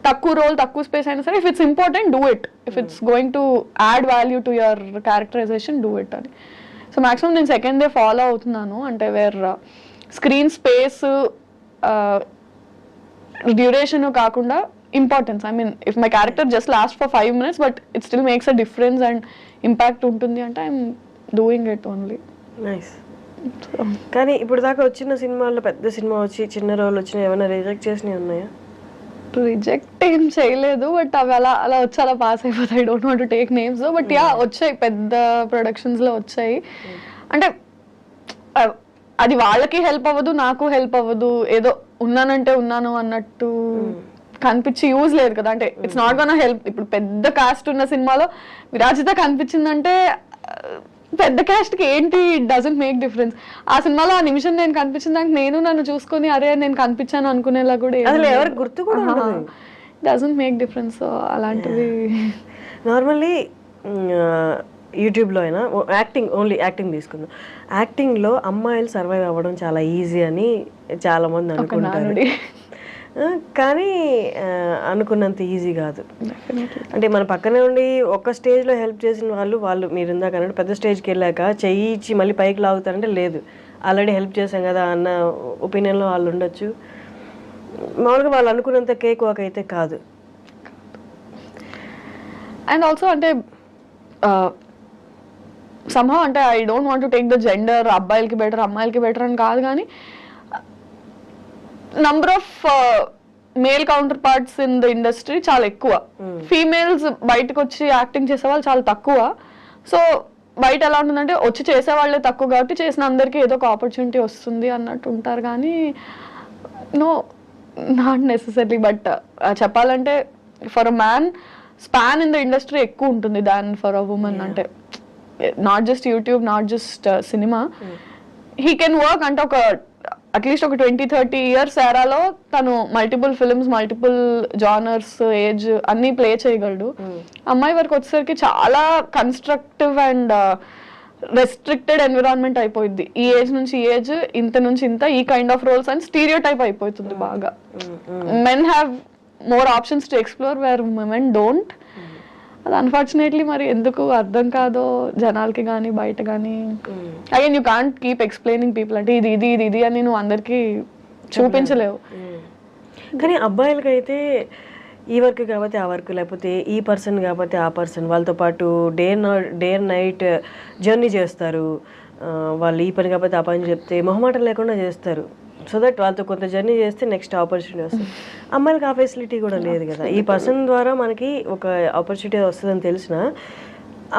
తక్కువ రోల్ తక్కువ స్పేస్ అయినా సరే if it's important do it, if it's going to add value to your characterization do it అని. సో మ్యాక్సిమం నేను సెకండ్ డే ఫాలో అవుతున్నాను. అంటే వేర్ స్క్రీన్ స్పేస్ డ్యూరేషన్ కాకుండా importance. I mean if my character just last for 5 minutes but it still makes a difference and impact ఉంటుంది అంటే I'm doing it only. Nice. కానీ ఇప్పుడు దాకా వచ్చిన సినిమాల్లో పెద్ద సినిమా వచ్చి చిన్న రోల్ వచ్చినా ఏమైనా రిజెక్ట్ చేసినవి ఉన్నాయా? రిజెక్ట్ ఏం చేయలేదు, బట్ అవి అలా వచ్చి అలా పాస్ అయిపోతాయి. Don't want to take names, but yeah వచ్చాయి, పెద్ద ప్రొడక్షన్స్లో వచ్చాయి. అంటే అది వాళ్ళకి హెల్ప్ అవ్వదు, నాకు హెల్ప్ అవ్వదు. ఏదో ఉన్నానంటే ఉన్నాను అన్నట్టు కనిపించి యూజ్ లేదు కదా. అంటే ఇట్స్ నాట్ గోనా హెల్ప్. ఇప్పుడు పెద్ద కాస్ట్ ఉన్న సినిమాలో విరాజిత కనిపించిందంటే పెద్ద క్యాస్ట్ కి ఏంటి, ఇట్ డజంట్ మేక్ డిఫరెన్స్. ఆ సినిమాలో ఆ నిమిషం నేను కనిపించిన దానికి నేను నన్ను చూసుకొని అరే నేను కనిపించాను అనుకునేలా కూడా ఎవరికి గుర్తు కూడా డజంట్ మేక్ డిఫరెన్స్. సో అలాంటివి నార్మల్లీ యూట్యూబ్లో అయినా ఓన్లీ యాక్టింగ్ తీసుకుందాం. యాక్టింగ్లో అమ్మాయిలు సర్వైవ్ అవ్వడం చాలా ఈజీ అని చాలామంది అనుకుంటారు, కానీ అనుకున్నంత ఈజీ కాదు. అంటే మన పక్కనే ఉండి ఒక స్టేజ్లో హెల్ప్ చేసిన వాళ్ళు మీరు ఇందాక అన్నట్టు పెద్ద స్టేజ్కి వెళ్ళాక చెయ్యి ఇచ్చి మళ్ళీ పైకి లాగుతారంటే లేదు, ఆల్రెడీ హెల్ప్ చేశాం కదా అన్న ఒపీనియన్లో వాళ్ళు ఉండొచ్చు. మామూలుగా వాళ్ళు అనుకున్నంత కేక్ వాక్ అయితే కాదు. అండ్ ఆల్సో అంటే somehow అంటే I don't want to take the gender, అబ్బాయిలకి బెటర్ అమ్మాయిలకి బెటర్ అని కాదు, కానీ number of male counter parts in the industry చాలా ఎక్కువ. ఫీమేల్స్ బయటకు వచ్చి యాక్టింగ్ చేసే వాళ్ళు చాలా తక్కువ. సో బయట ఎలా ఉంటుందంటే వచ్చి చేసే వాళ్ళే తక్కువ కాబట్టి చేసిన అందరికీ ఏదో ఒక ఆపర్చునిటీ వస్తుంది అన్నట్టు ఉంటారు, కానీ నో నాట్ నెసెసరీ. బట్ చెప్పాలంటే for a man span in the industry ఎక్కువ ఉంటుంది దాన్ ఫర్ అ ఉమెన్. అంటే not just YouTube, not just cinema, he can work అంటే ఒక అట్లీస్ట్ ఒక 20-30 years ఎరాలో తను multiple films, multiple genres, age అన్ని play చేయగలడు. అమ్మాయి వరకు వచ్చేసరికి చాలా కన్స్ట్రక్టివ్ అండ్ రెస్ట్రిక్టెడ్ ఎన్విరాన్మెంట్ అయిపోయింది. ఈ ఏజ్ నుంచి ఈ ఏజ్, ఇంత నుంచి ఇంత, ఈ కైండ్ ఆఫ్ రోల్స్ అని స్టీరియో టైప్ అయిపోతుంది బాగా. Men have more options to explore where women don't. అది అన్ఫార్చునేట్లీ మరి ఎందుకు అర్థం కాదో జనాలకి కానీ బయట కానీ. Again you can't keep explaining people అంటే ఇది ఇది ఇది ఇది అని నువ్వు అందరికీ చూపించలేవు. కానీ అబ్బాయిలకైతే ఈ వర్క్ కాబట్టి ఆ వర్క్, లేకపోతే ఈ పర్సన్ కాబట్టి ఆ పర్సన్, వాళ్ళతో పాటు డే అండ్ నైట్ జర్నీ చేస్తారు. వాళ్ళు ఈ పని కాబట్టి ఆ పని చెప్తే మొహమాటం లేకుండా చేస్తారు. సో దట్ వాళ్ళతో కొంత జర్నీ చేస్తే నెక్స్ట్ ఆపర్చునిటీ వస్తుంది. అమ్మాయిలకి ఆ ఫెసిలిటీ కూడా లేదు కదా. ఈ పర్సన్ ద్వారా మనకి ఒక ఆపర్చునిటీ వస్తుందని తెలిసిన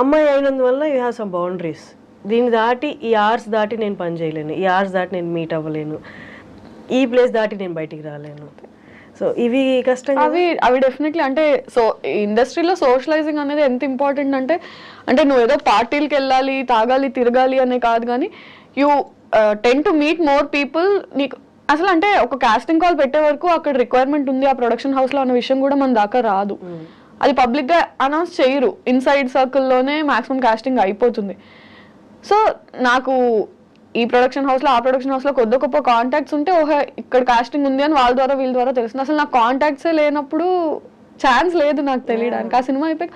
అమ్మాయి అయినందువల్ల యూ హ్యావ్ సమ్ బౌండరీస్. దీన్ని దాటి ఈ అవర్స్ దాటి నేను పని చేయలేను, ఈ అవర్స్ దాటి నేను మీట్ అవ్వలేను, ఈ ప్లేస్ దాటి నేను బయటికి రాలేను. సో ఇవి కష్టం. అవి డెఫినెట్లీ అంటే సో ఇండస్ట్రీలో సోషలైజింగ్ అనేది ఎంత ఇంపార్టెంట్ అంటే నువ్వు ఏదో పార్టీలకి వెళ్ళాలి, తాగాలి, తిరగాలి అనే కాదు, కానీ you ten to meet more people. నీకు అసలు అంటే ఒక కాస్టింగ్ కాల్ పెట్టే వరకు అక్కడ రిక్వైర్మెంట్ ఉంది ఆ ప్రొడక్షన్ హౌస్లో అన్న విషయం కూడా మన దాకా రాదు. అది పబ్లిక్గా అనౌన్స్ చేయరు, ఇన్సైడ్ సర్కిల్లోనే మాక్సిమం కాస్టింగ్ అయిపోతుంది. సో నాకు ఈ ప్రొడక్షన్ హౌస్లో ఆ ప్రొడక్షన్ హౌస్లో కొద్ది గొప్ప కాంటాక్ట్స్ ఉంటే ఓహో ఇక్కడ కాస్టింగ్ ఉంది అని వాళ్ళ ద్వారా వీళ్ళ ద్వారా తెలుస్తుంది. అసలు నాకు కాంటాక్ట్సే లేనప్పుడు ఛాన్స్ లేదు నాకు తెలియడానికి. ఆ సినిమా అయిపోయి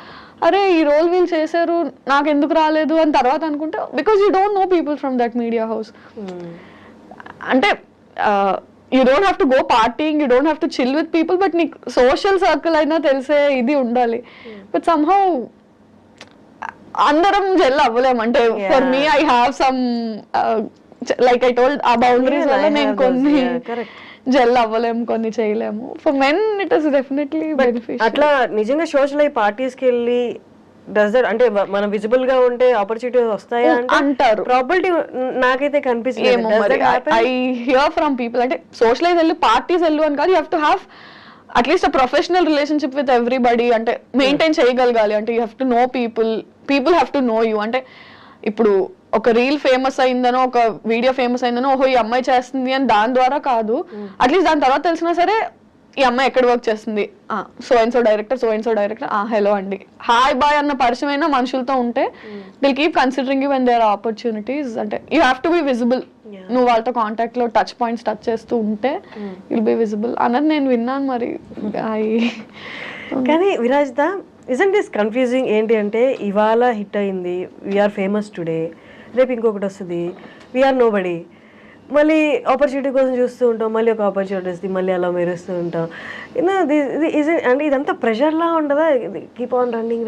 అరే ఈ రోల్ వీళ్ళు చేశారు నాకు ఎందుకు రాలేదు అని తర్వాత అనుకుంటే because you don't know people from that media house. అంటే you don't have to go partying, you don't have to chill with people, but నీకు సోషల్ సర్కిల్ అయినా తెలిసే ఇది ఉండాలి. బట్ సమ్హౌ అందరం జెల్ అవ్వలేము. అంటే for me I have some like I told ఆ బౌండరీస్ వల్ల నేను కొన్ని జెల్ అవ్వలేము, కొన్ని చేయలేము. For men it is definitely beneficial. అట్లా నిజంగా సోషల్ అయ్యి పార్టీస్కి వెళ్ళి అంటే మనం విజిబుల్ గా ఉంటే ఆపర్చునిటీస్ వస్తాయా అంటారు. ప్రాబిలిటీ నాకైతే కనిపిస్తుంది. ఐ హియర్ ఫ్రమ్ పీపుల్ అంటే సోషలైజ్ వెళ్ళు, పార్టీస్ వెళ్ళు అని కాదు, you have to have at least a professional relationship with everybody. అంటే మెయింటైన్ చేయగలగాలి. అంటే you have to know people have to know you. అంటే ఇప్పుడు ఒక రీల్ ఫేమస్ అయిందనో ఒక వీడియో ఫేమస్ అయిందనో ఓహో ఈ అమ్మాయి చేస్తుంది అని దాని ద్వారా కాదు, అట్లీస్ట్ దాని తర్వాత తెలిసినా సరే ఈ అమ్మాయి ఎక్కడ వర్క్ చేస్తుంది, so and so director hello అండి హాయ్ బాయ్ అన్న పరిచయం అయినా మనుషులతో ఉంటే they'll keep considering you when there are opportunities. అంటే you have to be visible. నువ్వు వాళ్ళతో కాంటాక్ట్ లో టచ్ పాయింట్స్ టచ్ చేస్తూ ఉంటే విల్ బి విజిబుల్ అన్నది నేను విన్నాను. మరి కానీ విరాజ్ దా ఇజంట్ దిస్ కన్ఫ్యూజింగ్ ఏంటి అంటే ఇవాళ హిట్ అయింది, వీఆర్ ఫేమస్ టుడే, రేపు ఇంకొకటి వస్తుంది, వీఆర్ నో బడీ, మళ్ళీ ఆపర్చునిటీ కోసం చూస్తూ ఉంటాం, మళ్ళీ ఒక ఆపర్చునిటీ వస్తుంది, మళ్ళీ అలా మెరుస్తూ ఉంటాం. అంటే ఇదంతా ప్రెషర్లా ఉండదా? Keep on running.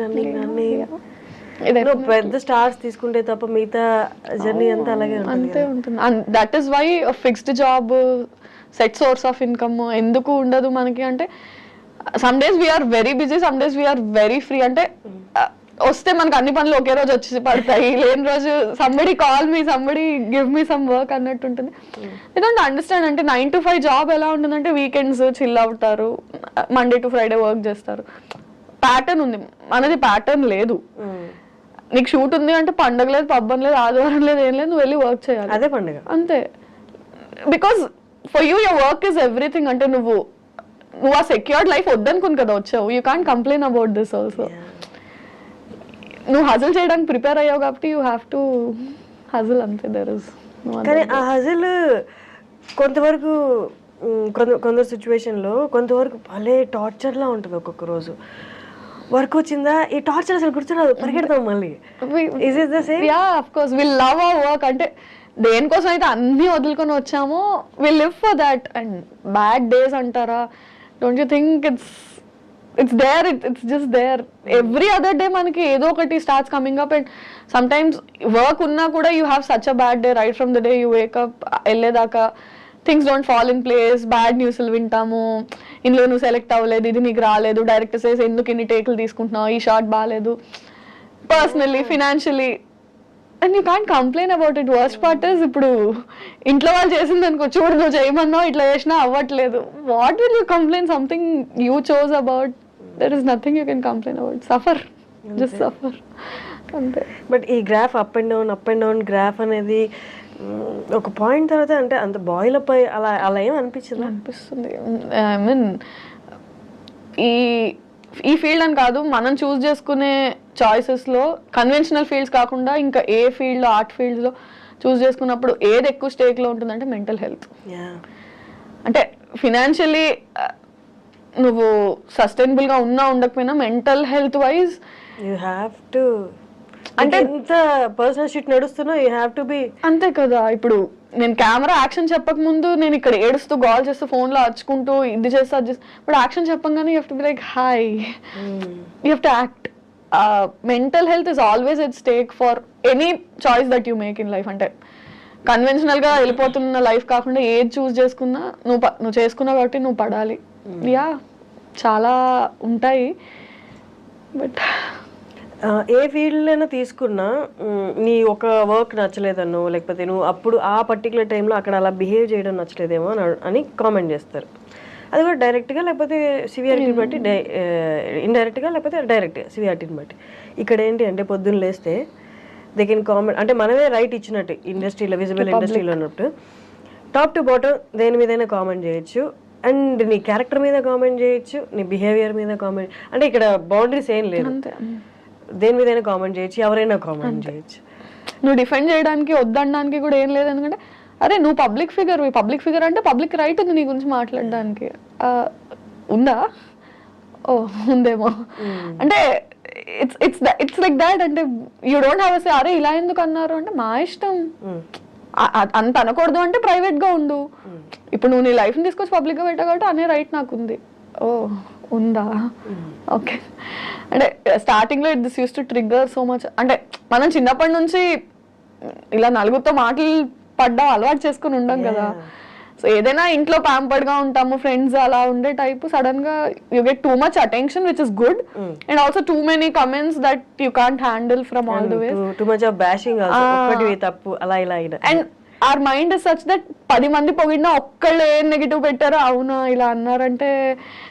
పెద్ద స్టార్స్ తీసుకుంటే తప్ప మిగతా జర్నీ అంతా అలాగే ఉంటుంది. That is why fixed job, set source of income ఎందుకు ఉండదు మనకి అంటే some days we're very busy, some days we're very free. అంటే వస్తే మనకు అన్ని పనులు ఒకే రోజు వచ్చి పడతాయి, లేని రోజు somebody call me, somebody give me some work అన్నట్టు ఉంటుంది. I don't understand. అంటే 9 to 5 జాబ్ ఎలా ఉంటుందంటే వీకెండ్స్ చిల్ అవుతారు, మండే టు ఫ్రైడే వర్క్ చేస్తారు, ప్యాటర్న్ ఉంది. మనది ప్యాటర్న్ లేదు. నీకు షూట్ ఉంది అంటే పండగ లేదు, పబ్బం లేదు, ఆదివారం లేదు, ఏం లేదు, నువ్వు వెళ్ళి వర్క్ చేయాలి, అదే పండుగ అంతే. Because for you your work is everything. అంటే నువ్వు ఆ సెక్యూర్డ్ లైఫ్ వద్దనుకుని కదా వచ్చావు. You can't complain about this also. నువ్వు హజిల్ చేయడానికి ప్రిపేర్ అయ్యావు కాబట్టి యూ హ్యావ్ టు హజిల్ అంతే. దర్ ఇస్ కానీ ఆ హజిల్ కొంతవరకు కొందరు సిచ్యువేషన్లో కొంతవరకు భలే టార్చర్లా ఉంటుంది. ఒక్కొక్క రోజు వర్క్ వచ్చిందా ఈ టార్చర్ అసలు గుర్తురాదు, పరిగెడతాం మళ్ళీ. Is it the same? Yeah of course we love our work. అంటే దేనికోసం అయితే అన్ని వదులుకొని వచ్చామో we live for that. And bad days అంటారా, don't you think it's there, it's just there. Every other day manaki edo okati starts coming up, and sometimes work unna kuda you have such a bad day right from the day you wake up elledaka things don't fall in place, bad news lu vintamu, inlo nu select avaledu, idi neeku raaledu, director says enduku inni takelu తీసుకుంటున్నావు, ఈ shot బాలేదు, personally financially, and you can't complain about it. Worst part is ఇప్పుడు ఇంట్లో వాళ్ళు చేసింది అనుకో, చూడు నువ్వు చేయమన్నావు ఇట్లా చేసినా అవ్వట్లేదు, what will you complain? Something you chose about, there is nothing you can complain about. Suffer, just suffer అంతే. బట్ ఈ graph up and down graph అనేది ఒక పాయింట్ తర్వాత అంటే అంత బాయిల్ అప్ అలా ఏం అనిపిస్తుంది. ఐ మీన్ ఈ ఫీల్డ్ అని కాదు, మనం చూస్ చేసుకునే చాయిసెస్లో కన్వెన్షనల్ ఫీల్డ్స్ కాకుండా ఇంకా ఏ ఫీల్డ్లో, ఆర్ట్ ఫీల్డ్స్లో చూస్ చేసుకున్నప్పుడు ఏది ఎక్కువ స్టేక్లో ఉంటుందంటే మెంటల్ హెల్త్. అంటే ఫినాన్షియలీ నువ్వు సస్టైనబుల్గా ఉన్నా ఉండకపోయినా mental health wise you have to అంటే ఎంత పర్సనల్ షిట్ నడుస్తున్నా యూ హ్యావ్ టు బి. అంతే కదా, ఇప్పుడు నేను కెమెరా యాక్షన్ చెప్పక ముందు నేను ఇక్కడ ఏడుస్తూ కాల్ చేస్తూ ఫోన్ లో అచ్చుకుంటూ ఇది చేస్తా అది చేస్తా, ఇప్పుడు యాక్షన్ చెప్పంగానే you have to be like hi, you have to act. Mental health is always at stake for any choice that you make in life. అంటే కన్వెన్షనల్ గా వెళ్ళిపోతున్న లైఫ్ కాకుండా ఏది చూస్ చేసుకున్నా నువ్వు చేసుకున్నావు కాబట్టి నువ్వు పడాలి. యా చాలా ఉంటాయి. బట్ ఏ ఫీల్డ్లైనా తీసుకున్నా నీ ఒక వర్క్ నచ్చలేదనో లేకపోతే నువ్వు అప్పుడు ఆ పర్టికులర్ టైంలో అక్కడ అలా బిహేవ్ చేయడం నచ్చలేదేమో అని కామెంట్ చేస్తారు. అది కూడా డైరెక్ట్గా లేకపోతే సివియారిటీని బట్టి, ఇండైరెక్ట్గా లేకపోతే డైరెక్ట్గా సివియారిటీని బట్టి. ఇక్కడ ఏంటి అంటే పొద్దున్న లేస్తే దే కెన్ కామెంట్, అంటే మనమే రైట్ ఇచ్చినట్టు ఇండస్ట్రీలో, విజిబుల్ ఇండస్ట్రీలో ఉన్నప్పుడు టాప్ టు బాటమ్ దేని మీదైనా కామెంట్ చేయొచ్చు. అండ్ నీ క్యారెక్టర్ మీద కామెంట్ చేయొచ్చు, నీ బిహేవియర్ మీద కామెంట్, అంటే ఇక్కడ బౌండరీస్ ఏం లేదు. దేని మీదైనా కామెంట్ చేయొచ్చు, ఎవరైనా కామెంట్ చేయొచ్చు. నువ్వు డిఫెండ్ చేయడానికి వద్దనడానికి కూడా ఏం లేదు. ఎందుకంటే అరే నువ్వు పబ్లిక్ ఫిగర్ అంటే పబ్లిక్ రైట్ ఉంది నీ గురించి మాట్లాడడానికి. ఉందా? ఓ ఉందేమో. అంటే ఇట్స్ లైక్ దాట్. అంటే యూ డోంట్ హ్యావ్ సే అరే ఇలా ఎందుకు అన్నారు అంటే మా ఇష్టం. అంత అనకూడదు అంటే ప్రైవేట్ గా ఉండు. ఇప్పుడు నువ్వు నీ లైఫ్ ని తీసుకొచ్చి పబ్లిక్ గా పెట్టా కాబట్టి అనే రైట్ నాకు ఉంది. ఓ ఉందా? ఓకే. అంటే స్టార్టింగ్ లో this use to trigger so much. అంటే మనం చిన్నప్పటి నుంచి ఇలా నలుగురితో మాటలు పడ్డా అలవాటు చేసుకుని ఉండం కదా. సో ఏదైనా ఇంట్లో ప్యాంపర్డ్ గా ఉంటాము, ఫ్రెండ్స్ అలా ఉండే టైప్, సడన్ గా you get two much attention which is good, and also too many comments that you can't handle from all the ways. Too much of bashing also, ఒకటి తప్పు అలా ఇలా. And our mind is such that 10 మంది పొగిడినా ఒక్కళ్ళు ఏం negative పెట్టారో అవునా ఇలా అన్నారంటే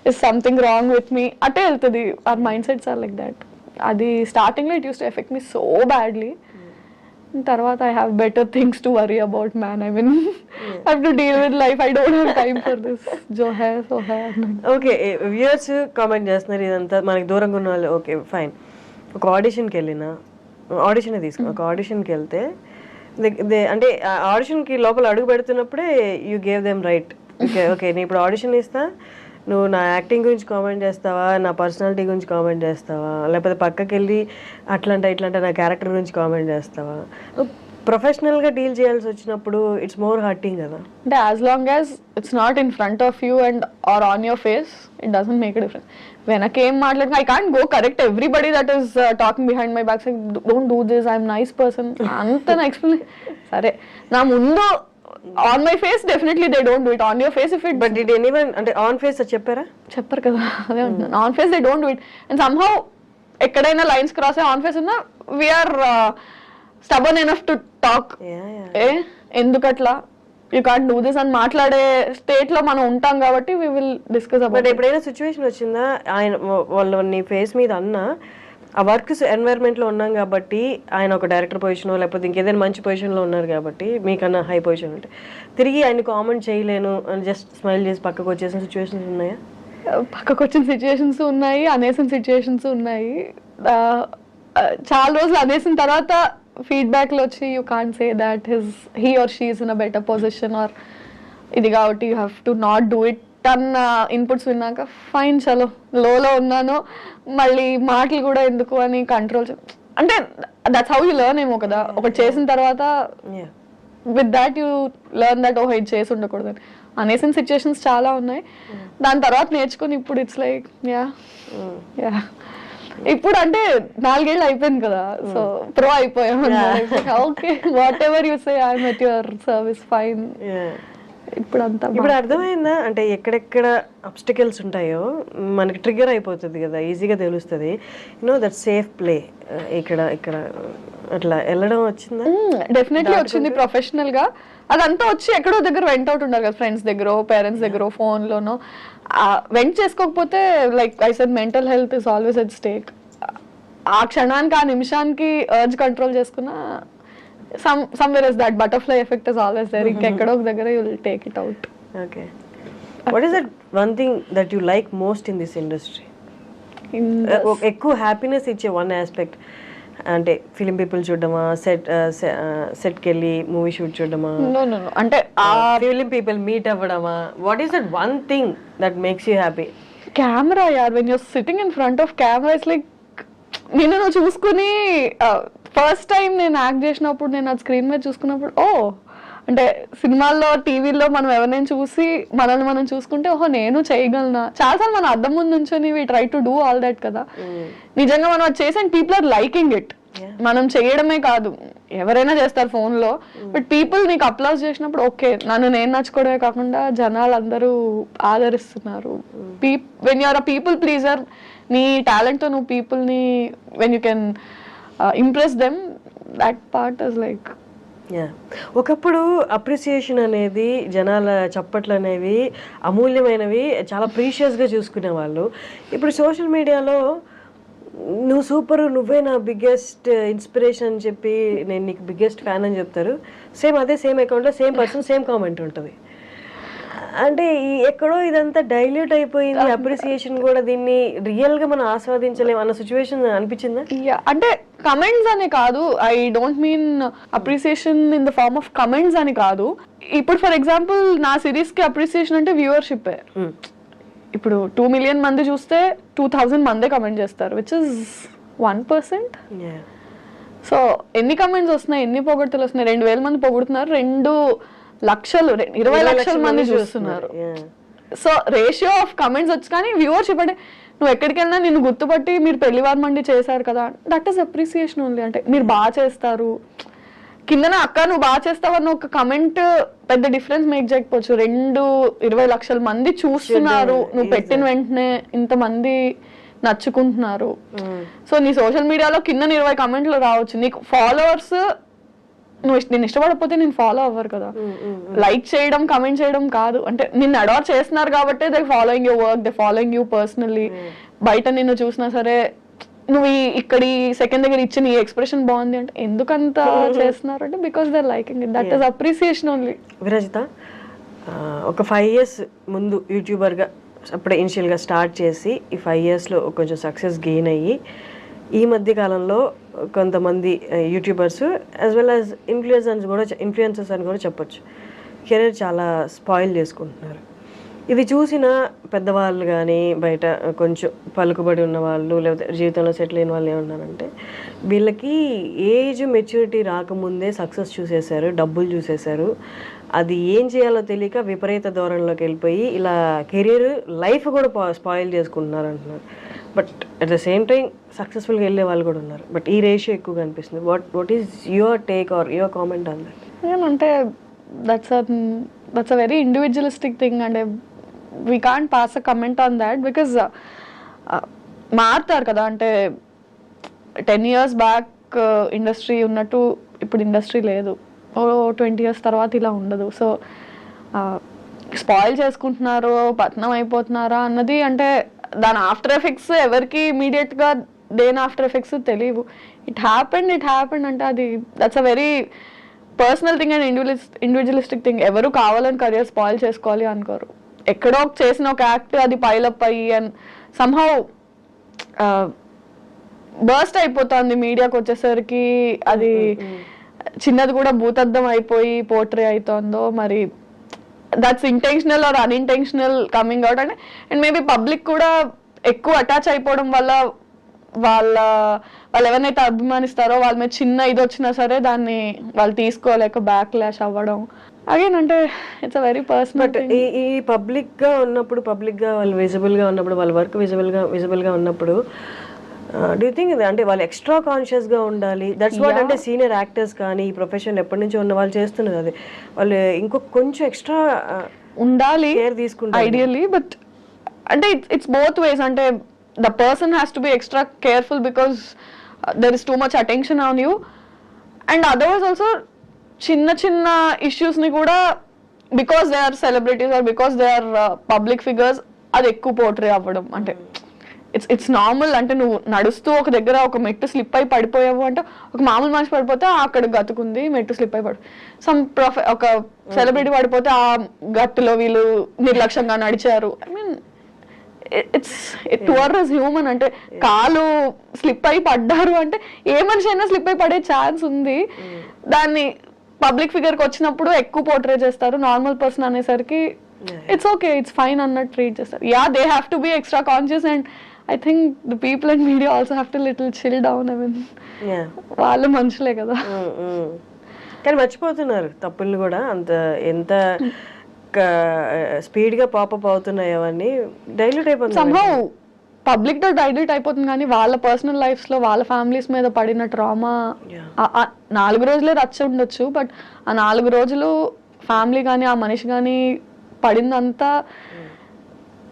is something wrong with me అటే వెళ్తుంది. our mindsets are like that. అది స్టార్టింగ్ లో it use to effect me so badly. తర్వాత I have better things to worry about, man. I mean I have to deal with life. I don't have time for this. jo hai so hai. Okay, viewers comment చేస్తున్నారు ఇదంతా మనకి దూరంగా ఉన్న వాళ్ళు. Okay fine, ఒక ఆడిషన్కి వెళ్ళినా, audition తీసుకున్నా, ఒక ఆడిషన్కి వెళ్తే అంటే ఆడిషన్కి లోపల అడుగు పెడుతున్నప్పుడే you gave them right. Okay నేను ఇప్పుడు ఆడిషన్ ఇస్తా, నువ్వు నా యాక్టింగ్ గురించి కామెంట్ చేస్తావా, నా పర్సనాలిటీ గురించి కామెంట్ చేస్తావా, లేకపోతే పక్కకి వెళ్ళి అట్లంటే నా క్యారెక్టర్ గురించి కామెంట్ చేస్తావా. ప్రొఫెషనల్గా డీల్ చేయాల్సి వచ్చినప్పుడు ఇట్స్ మోర్ హర్టింగ్ కదా. అంటే as long as it's not in front of you and are on your face it doesn't make a difference. వెనకేం మాట్లాడినా I can't go correct everybody that is talking behind my back, don't do this, I'm nice person అంత నా explain. సరే నా ముందు on my face definitely they don't do it. On your face if it but did anyone అంటే on face చెప్పారా? చెప్పరు కదా, అదే అంటున్నాను. On face they don't do it. And somehow ఎక్కడైనా లైన్స్ క్రాస్ అయ్యి ఆన్ ఫేస్ ఉన్నా we're stubborn enough to talk. ఎందుకట్లా యూ కాంట్ డూ దిస్ అని మాట్లాడే స్టేట్ లో మనం ఉంటాం కాబట్టి we will discuss about it. ఎప్పుడైనా సిచ్యువేషన్ వచ్చిందా ఆయన వాళ్ళు నీ ఫేస్ మీద అన్న ఆ వర్క్ ఎన్వైరన్మెంట్ లో ఉన్నాం కాబట్టి, ఆయన ఒక డైరెక్టర్ పొజిషన్ లేకపోతే ఇంకేదైనా మంచి పొజిషన్ లో ఉన్నారు కాబట్టి మీకన్నా హై పొజిషన్ ఉంటే తిరిగి ఆయన కామెంట్ చేయలేను అని జస్ట్ స్మైల్ చేసి పక్కకు వచ్చేసిన సిచ్యువేషన్స్ ఉన్నాయా? పక్కకు వచ్చిన సిచ్యువేషన్స్ ఉన్నాయి, అనేసిన సిచ్యువేషన్స్ ఉన్నాయి. చాలా రోజులు అనేసిన తర్వాత ఫీడ్బ్యాక్ లో వచ్చి you can't say that he or she is in a better position or ఇది కాబట్టి you have to not do it అన్న ఇన్పుట్స్ విన్నాక ఫైన్ చలో లోలో ఉన్నాను, మళ్ళీ మాటలు కూడా ఎందుకు అని కంట్రోల్. అంటే దట్స్ హౌ యూ లెర్న్ ఏమో కదా. ఒకటి చేసిన తర్వాత with that you learn that ఓహో ఇది చేసి ఉండకూడదని. అనేసిన సిచ్యువేషన్స్ చాలా ఉన్నాయి, దాని తర్వాత నేర్చుకుని ఇప్పుడు ఇట్స్ లైక్ యా. ఇప్పుడు అంటే 4 ఏళ్ళు అయిపోయింది కదా, సో ప్రో అయిపోయాం. Okay what ever you say I'm at your service fine. ఇప్పుడు అర్థమైందా? అంటే ఎక్కడెక్కడ అబ్స్టికల్స్ ఉంటాయో మనకి ట్రిగ్గర్ అయిపోతుంది కదా, ఈజీగా తెలుస్తుంది. యూనో దట్ సేఫ్ ప్లే ఇక్కడ అట్లా వెళ్ళడం వచ్చిందా? డెఫినెట్లీ వచ్చింది. ప్రొఫెషనల్ గా అదంతా వచ్చి ఎక్కడో దగ్గర వెంట్ అవుట్ ఉండాలి కదా, ఫ్రెండ్స్ దగ్గర, పేరెంట్స్ దగ్గర, ఫోన్ లోనో. వెంట్ చేసుకోకపోతే like I said mental health is always at stake. ఆ క్షణానికి, ఆ నిమిషానికి అర్జ్ కంట్రోల్ చేసుకున్నా somewhere is that butterfly effect is always there. ఇంకెక్కడో ఒక దగ్గర you will take it out. Okay. What is that one thing that you like most in this industry? ఎక్కువ happiness ఇచ్చే one aspect అంటే film people చూడడమా, సెట్కి వెళ్ళి movie shoot చూడడమా, అంటే ఫిలిం పీపుల్ మీట్ అవ్వడమా? What is that one thing that makes you happy? Camera యార్. When you're sitting in front of camera it's like నిన్ను నువ్వు చూసుకుని ఫస్ట్ టైం నేను యాక్ట్ చేసినప్పుడు నేను ఆ స్క్రీన్ మీద చూసుకున్నప్పుడు అంటే సినిమాల్లో టీవీలో మనం ఎవరినైనా చూసి మనల్ని మనం చూసుకుంటే నేను చేయగలనా. చాలాసార్లు మనం అద్దం ముందు నుంచొని we try to do all that కదా. నిజంగా మనం అది చేసి and people are liking it. మనం చేయడమే కాదు, ఎవరైనా చేస్తారు ఫోన్లో, బట్ పీపుల్ నీకు అప్లాస్ చేసినప్పుడు ఓకే నేను నచ్చుకోవడమే కాకుండా జనాలు అందరూ ఆదరిస్తున్నారు. When you're a people pleaser, నీ టాలెంట్తో నువ్వు పీపుల్ని when you can impress them, that part is like. ఒకప్పుడు అప్రిసియేషన్ అనేది, జనాల చప్పట్లు అనేవి అమూల్యమైనవి, చాలా ప్రీషియస్గా చూసుకునే వాళ్ళు. ఇప్పుడు సోషల్ మీడియాలో నువ్వు సూపర్, నువ్వే నా బిగ్గెస్ట్ ఇన్స్పిరేషన్ అని చెప్పి నేను నీకు బిగ్గెస్ట్ ఫ్యాన్ అని చెప్తారు. సేమ్ అకౌంట్లో సేమ్ పర్సన్ సేమ్ కామెంట్ ఉంటుంది. అంటే ఎక్కడో ఇదంతా డైల్యూట్ అయిపోయింది. అప్రిసియేషన్ కూడా దీన్ని రియల్గా మనం ఆస్వాదించలేము అన్న సిచ్యువేషన్ అనిపించిందా? అంటే కమెంట్స్ అని కాదు, I don't mean appreciation in the form of comments అని కాదు. ఇప్పుడు ఫర్ ఎగ్జాంపుల్ నా సిరీస్కి అప్రిసియేషన్ అంటే వ్యూవర్షిప్. ఇప్పుడు 2 million మంది చూస్తే 2000 మందే కమెంట్ చేస్తారు, విచ్ ఇస్ 1%. సో ఎన్ని కమెంట్స్ వస్తున్నాయి, ఎన్ని పొగడ్తలు వస్తున్నాయి? 2000 మంది పొగుడుతున్నారు, 2 లక్షలు 20 లక్షల మంది చూస్తున్నారు. సో రేషియో ఆఫ్ కమెంట్స్ వచ్చి, కానీ వ్యూవర్షిప్ అంటే నువ్వు ఎక్కడికి వెళ్ళినా నిన్ను గుర్తుపట్టి మీరు పెళ్లివారు మండి చేశారు కదా, దట్ ఈస్ అప్రిసియేషన్ ఓన్లీ. అంటే మీరు బాగా చేస్తారు, కిందన అక్క నువ్వు బాగా చేస్తావు అన్న ఒక కమెంట్ పెద్ద డిఫరెన్స్ మేక్ చేయకపోవచ్చు. 20 లక్షల మంది చూస్తున్నారు, నువ్వు పెట్టిన వెంటనే ఇంతమంది నచ్చుకుంటున్నారు. సో నీ సోషల్ మీడియాలో కింద 20 కమెంట్లు రావచ్చు, నీకు ఫాలోవర్స్ నేను ఇష్టపడకపోతే నేను ఫాలో అవ్వరు కదా. లైక్ చేయడం, కమెంట్ చేయడం కాదు, అంటే నిన్ను అడార్ చేస్తున్నారు కాబట్టి they following your work, they following you personally. బయట నిన్ను చూసినా సరే నువ్వు ఇక్కడ సెకండ్ దగ్గర ఇచ్చిన ఈ ఎక్స్ప్రెషన్ బాగుంది అంటే ఎందుకంత చేస్తున్నారు అంటే because they liking it, that is appreciation only. Virajitha, ఒక 5 years ముందు యూట్యూబర్గా అప్పుడే ఇనిషియల్గా స్టార్ట్ చేసి ఈ 5 yearsలో కొంచెం సక్సెస్ గెయిన్ అయ్యి ఈ మధ్య కాలంలో కొంతమంది YouTubers as well as influencers అని కూడా చెప్పొచ్చు, కెరీర్ చాలా స్పాయిల్ చేసుకుంటున్నారు. ఇది చూసిన పెద్దవాళ్ళు కానీ బయట కొంచెం పలుకుబడి ఉన్న వాళ్ళు లేకపోతే జీవితంలో సెటిల్ అయిన వాళ్ళు ఏమన్నారంటే, వీళ్ళకి ఏజ్ మెచ్యూరిటీ రాకముందే సక్సెస్ చూసేశారు, డబ్బులు చూసేశారు, అది ఏం చేయాలో తెలియక విపరీత ధోరణిలోకి వెళ్ళిపోయి ఇలా కెరీర్ లైఫ్ కూడా స్పాయిల్ చేసుకుంటున్నారు అంటున్నారు. But at the same time సక్సెస్ఫుల్గా వెళ్ళే వాళ్ళు కూడా ఉన్నారు. బట్ ఈ రేషియో ఎక్కువగా అనిపిస్తుంది. What is your take or your comment on that? అంటే that's a very individualistic thing. అంటే we can't pass a comment on that because మారుతారు కదా. అంటే 10 years బ్యాక్ ఇండస్ట్రీ ఉన్నట్టు ఇప్పుడు ఇండస్ట్రీ లేదు, 20 years తర్వాత ఇలా ఉండదు. సో స్పాయిల్ చేసుకుంటున్నారు, పతనం అయిపోతున్నారా అన్నది అంటే దాని ఆఫ్టర్ ఎఫెక్ట్స్ ఎవరికి ఇమీడియట్గా దేని ఆఫ్టర్ ఎఫెక్ట్స్ తెలియవు. ఇట్ హ్యాపెండ్ అంటే అది that's a very personal thing and individualistic thing. ఎవరు కావాలని కెరియర్ స్పాయిల్ చేసుకోవాలి అనుకోరు. ఎక్కడో చేసిన ఒక యాక్ట్ అది పైలప్ అయ్యి అండ్ సమ్హౌ బర్స్ట్ అయిపోతుంది మీడియాకి వచ్చేసరికి, అది చిన్నది కూడా భూతద్దం అయిపోయి పోర్ట్రే అవుతుందో మరి that's intentional or unintentional coming out. And maybe public కూడా ఎక్కువ అటాచ్ అయిపోవడం వల్ల వాళ్ళు ఎవరినైతే అభిమానిస్తారో వాళ్ళ మీద చిన్న ఇది వచ్చినా సరే దాన్ని వాళ్ళు తీసుకోలేక బ్యాక్ లాష్ అవ్వడం. అగైన్ అంటే ఇట్స్ అ వెరీ పర్సనల్. ఈ పబ్లిక్గా ఉన్నప్పుడు, పబ్లిక్గా వాళ్ళు విజిబుల్గా ఉన్నప్పుడు, వాళ్ళ వర్క్ విజిబుల్గా ఉన్నప్పుడు డూ యూ థింక్ అంటే వాళ్ళు ఎక్స్ట్రా కాన్షియస్గా ఉండాలి? దట్స్ వాట్ అంటే సీనియర్ యాక్టర్స్ కానీ ఈ ప్రొఫెషన్ ఎప్పటి నుంచో ఉన్న వాళ్ళు చేస్తున్నారు. అది వాళ్ళు ఇంకొక కొంచెం ఎక్స్ట్రా ఉండాలి కేర్ తీసుకుంటారు ఐడియల్లీ. బట్ అంటే ఇట్స్ బోత్ వేస్. అంటే the person has to be extra careful because there is too much attention on you. And otherwise also చిన్న చిన్న ఇష్యూస్ని కూడా because they are celebrities or because they are public figures అది ఎక్కువ portray అవ్వడం. అంటే it's normal. అంటే నువ్వు నడుస్తూ ఒక దగ్గర ఒక మెట్టు స్లిప్ అయి పడిపోయావు అంటే ఒక మామూలు మనిషి పడిపోతే అక్కడ గతుకుంది మెట్టు స్లిప్ అయి ఒక సెలబ్రిటీ పడిపోతే ఆ గట్టులో వీళ్ళు నిర్లక్ష్యంగా నడిచారు. I mean it's human. అంటే కాలు స్లిప్ అయి పడ్డారు అంటే ఏ మనిషి అయినా స్లిప్ అయి పడే ఛాన్స్ ఉంది. దాన్ని పబ్లిక్ ఫిగర్కి వచ్చినప్పుడు ఎక్కువ పోర్ట్రే చేస్తారు. నార్మల్ పర్సన్ అనేసరికి ఇట్స్ ఓకే, ఇట్స్ ఫైన్ అన్నట్టు ట్రీట్ చేస్తారు. Yeah, they have to be extra conscious. And I think the people and media also have to little chill down. I mean వాళ్ళు మనుషులే కదా. కానీ మర్చిపోతున్నారు తప్పుల్ని కూడా. అంత ఎంత స్పీడ్గా పాపప్ అవుతున్నాయి అవన్నీ డైల్యూట్ అయిపోతుంది. సమ్హౌ పబ్లిక్ తో డైల్యూట్ అయిపోతుంది, కానీ వాళ్ళ పర్సనల్ లైఫ్స్ లో వాళ్ళ ఫ్యామిలీస్ మీద పడిన ట్రామా 4 రోజులే రచ్చ ఉండొచ్చు, బట్ ఆ 4 రోజులు ఫ్యామిలీ కానీ ఆ మనిషి కానీ పడిందంతా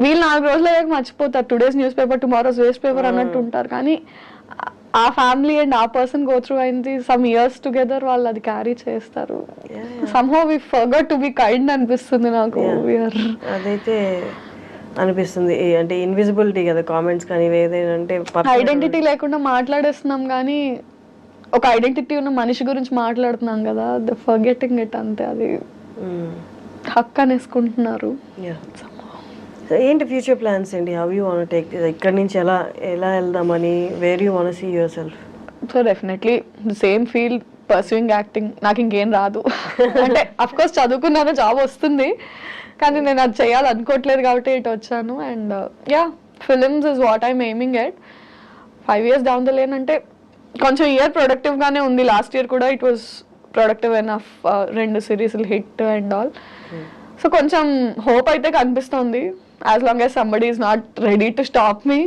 వీళ్ళు 4 రోజులు అయ్యాక మర్చిపోతారు. Today's newspaper tomorrow's waste paper అన్నట్టు ఉంటారు, కానీ ఆ ఫ్యామిలీ అండ్ ఆ పర్సన్ గో త్రూ అయింది సమ్ ఇయర్స్ టుగెదర్, వాళ్ళు అది క్యారీ చేస్తారు. Somehow we forgot to be kind అనిపిస్తుంది నాకు. అదైతే అనిపిస్తుంది. అంటే ఇన్విజిబిలిటీ కదా కామెంట్స్ కానీ ఏదైనా, అంటే ఐడెంటిటీ లేకుండా మాట్లాడేస్తున్నాం కానీ ఒక ఐడెంటిటీ ఉన్న మనిషి గురించి మాట్లాడుతున్నాం కదా, ద ఫర్గెటింగ్ ఇట్ అంతే. అది హక్ అనేసుకుంటున్నారు. ఏంటి ఫ్యూచర్ ప్లాన్స్ అండి? హౌ యూ వాంట్ టేక్ ఇక్కడ నుంచి ఎలా వెళ్దామని, where you want see yourself? So definitely the same field, pursuing acting. నాకు ఇంకేం రాదు అంటే అఫ్ కోర్స్ చదువుకున్నాను, జాబ్ వస్తుంది, కానీ నేను అది చేయాలనుకోవట్లేదు కాబట్టి ఇటు వచ్చాను. And films is what I'm aiming at. 5 years down the lane అంటే కొంచెం ఇయర్ ప్రొడక్టివ్గానే ఉంది. లాస్ట్ ఇయర్ కూడా ఇట్ వాస్ ప్రొడక్టివ్ ఎనఫ్, 2 సిరీస్లు హిట్ అండ్ ఆల్. సో కొంచెం హోప్ అయితే కనిపిస్తుంది. As long as somebody is not ready to stop me,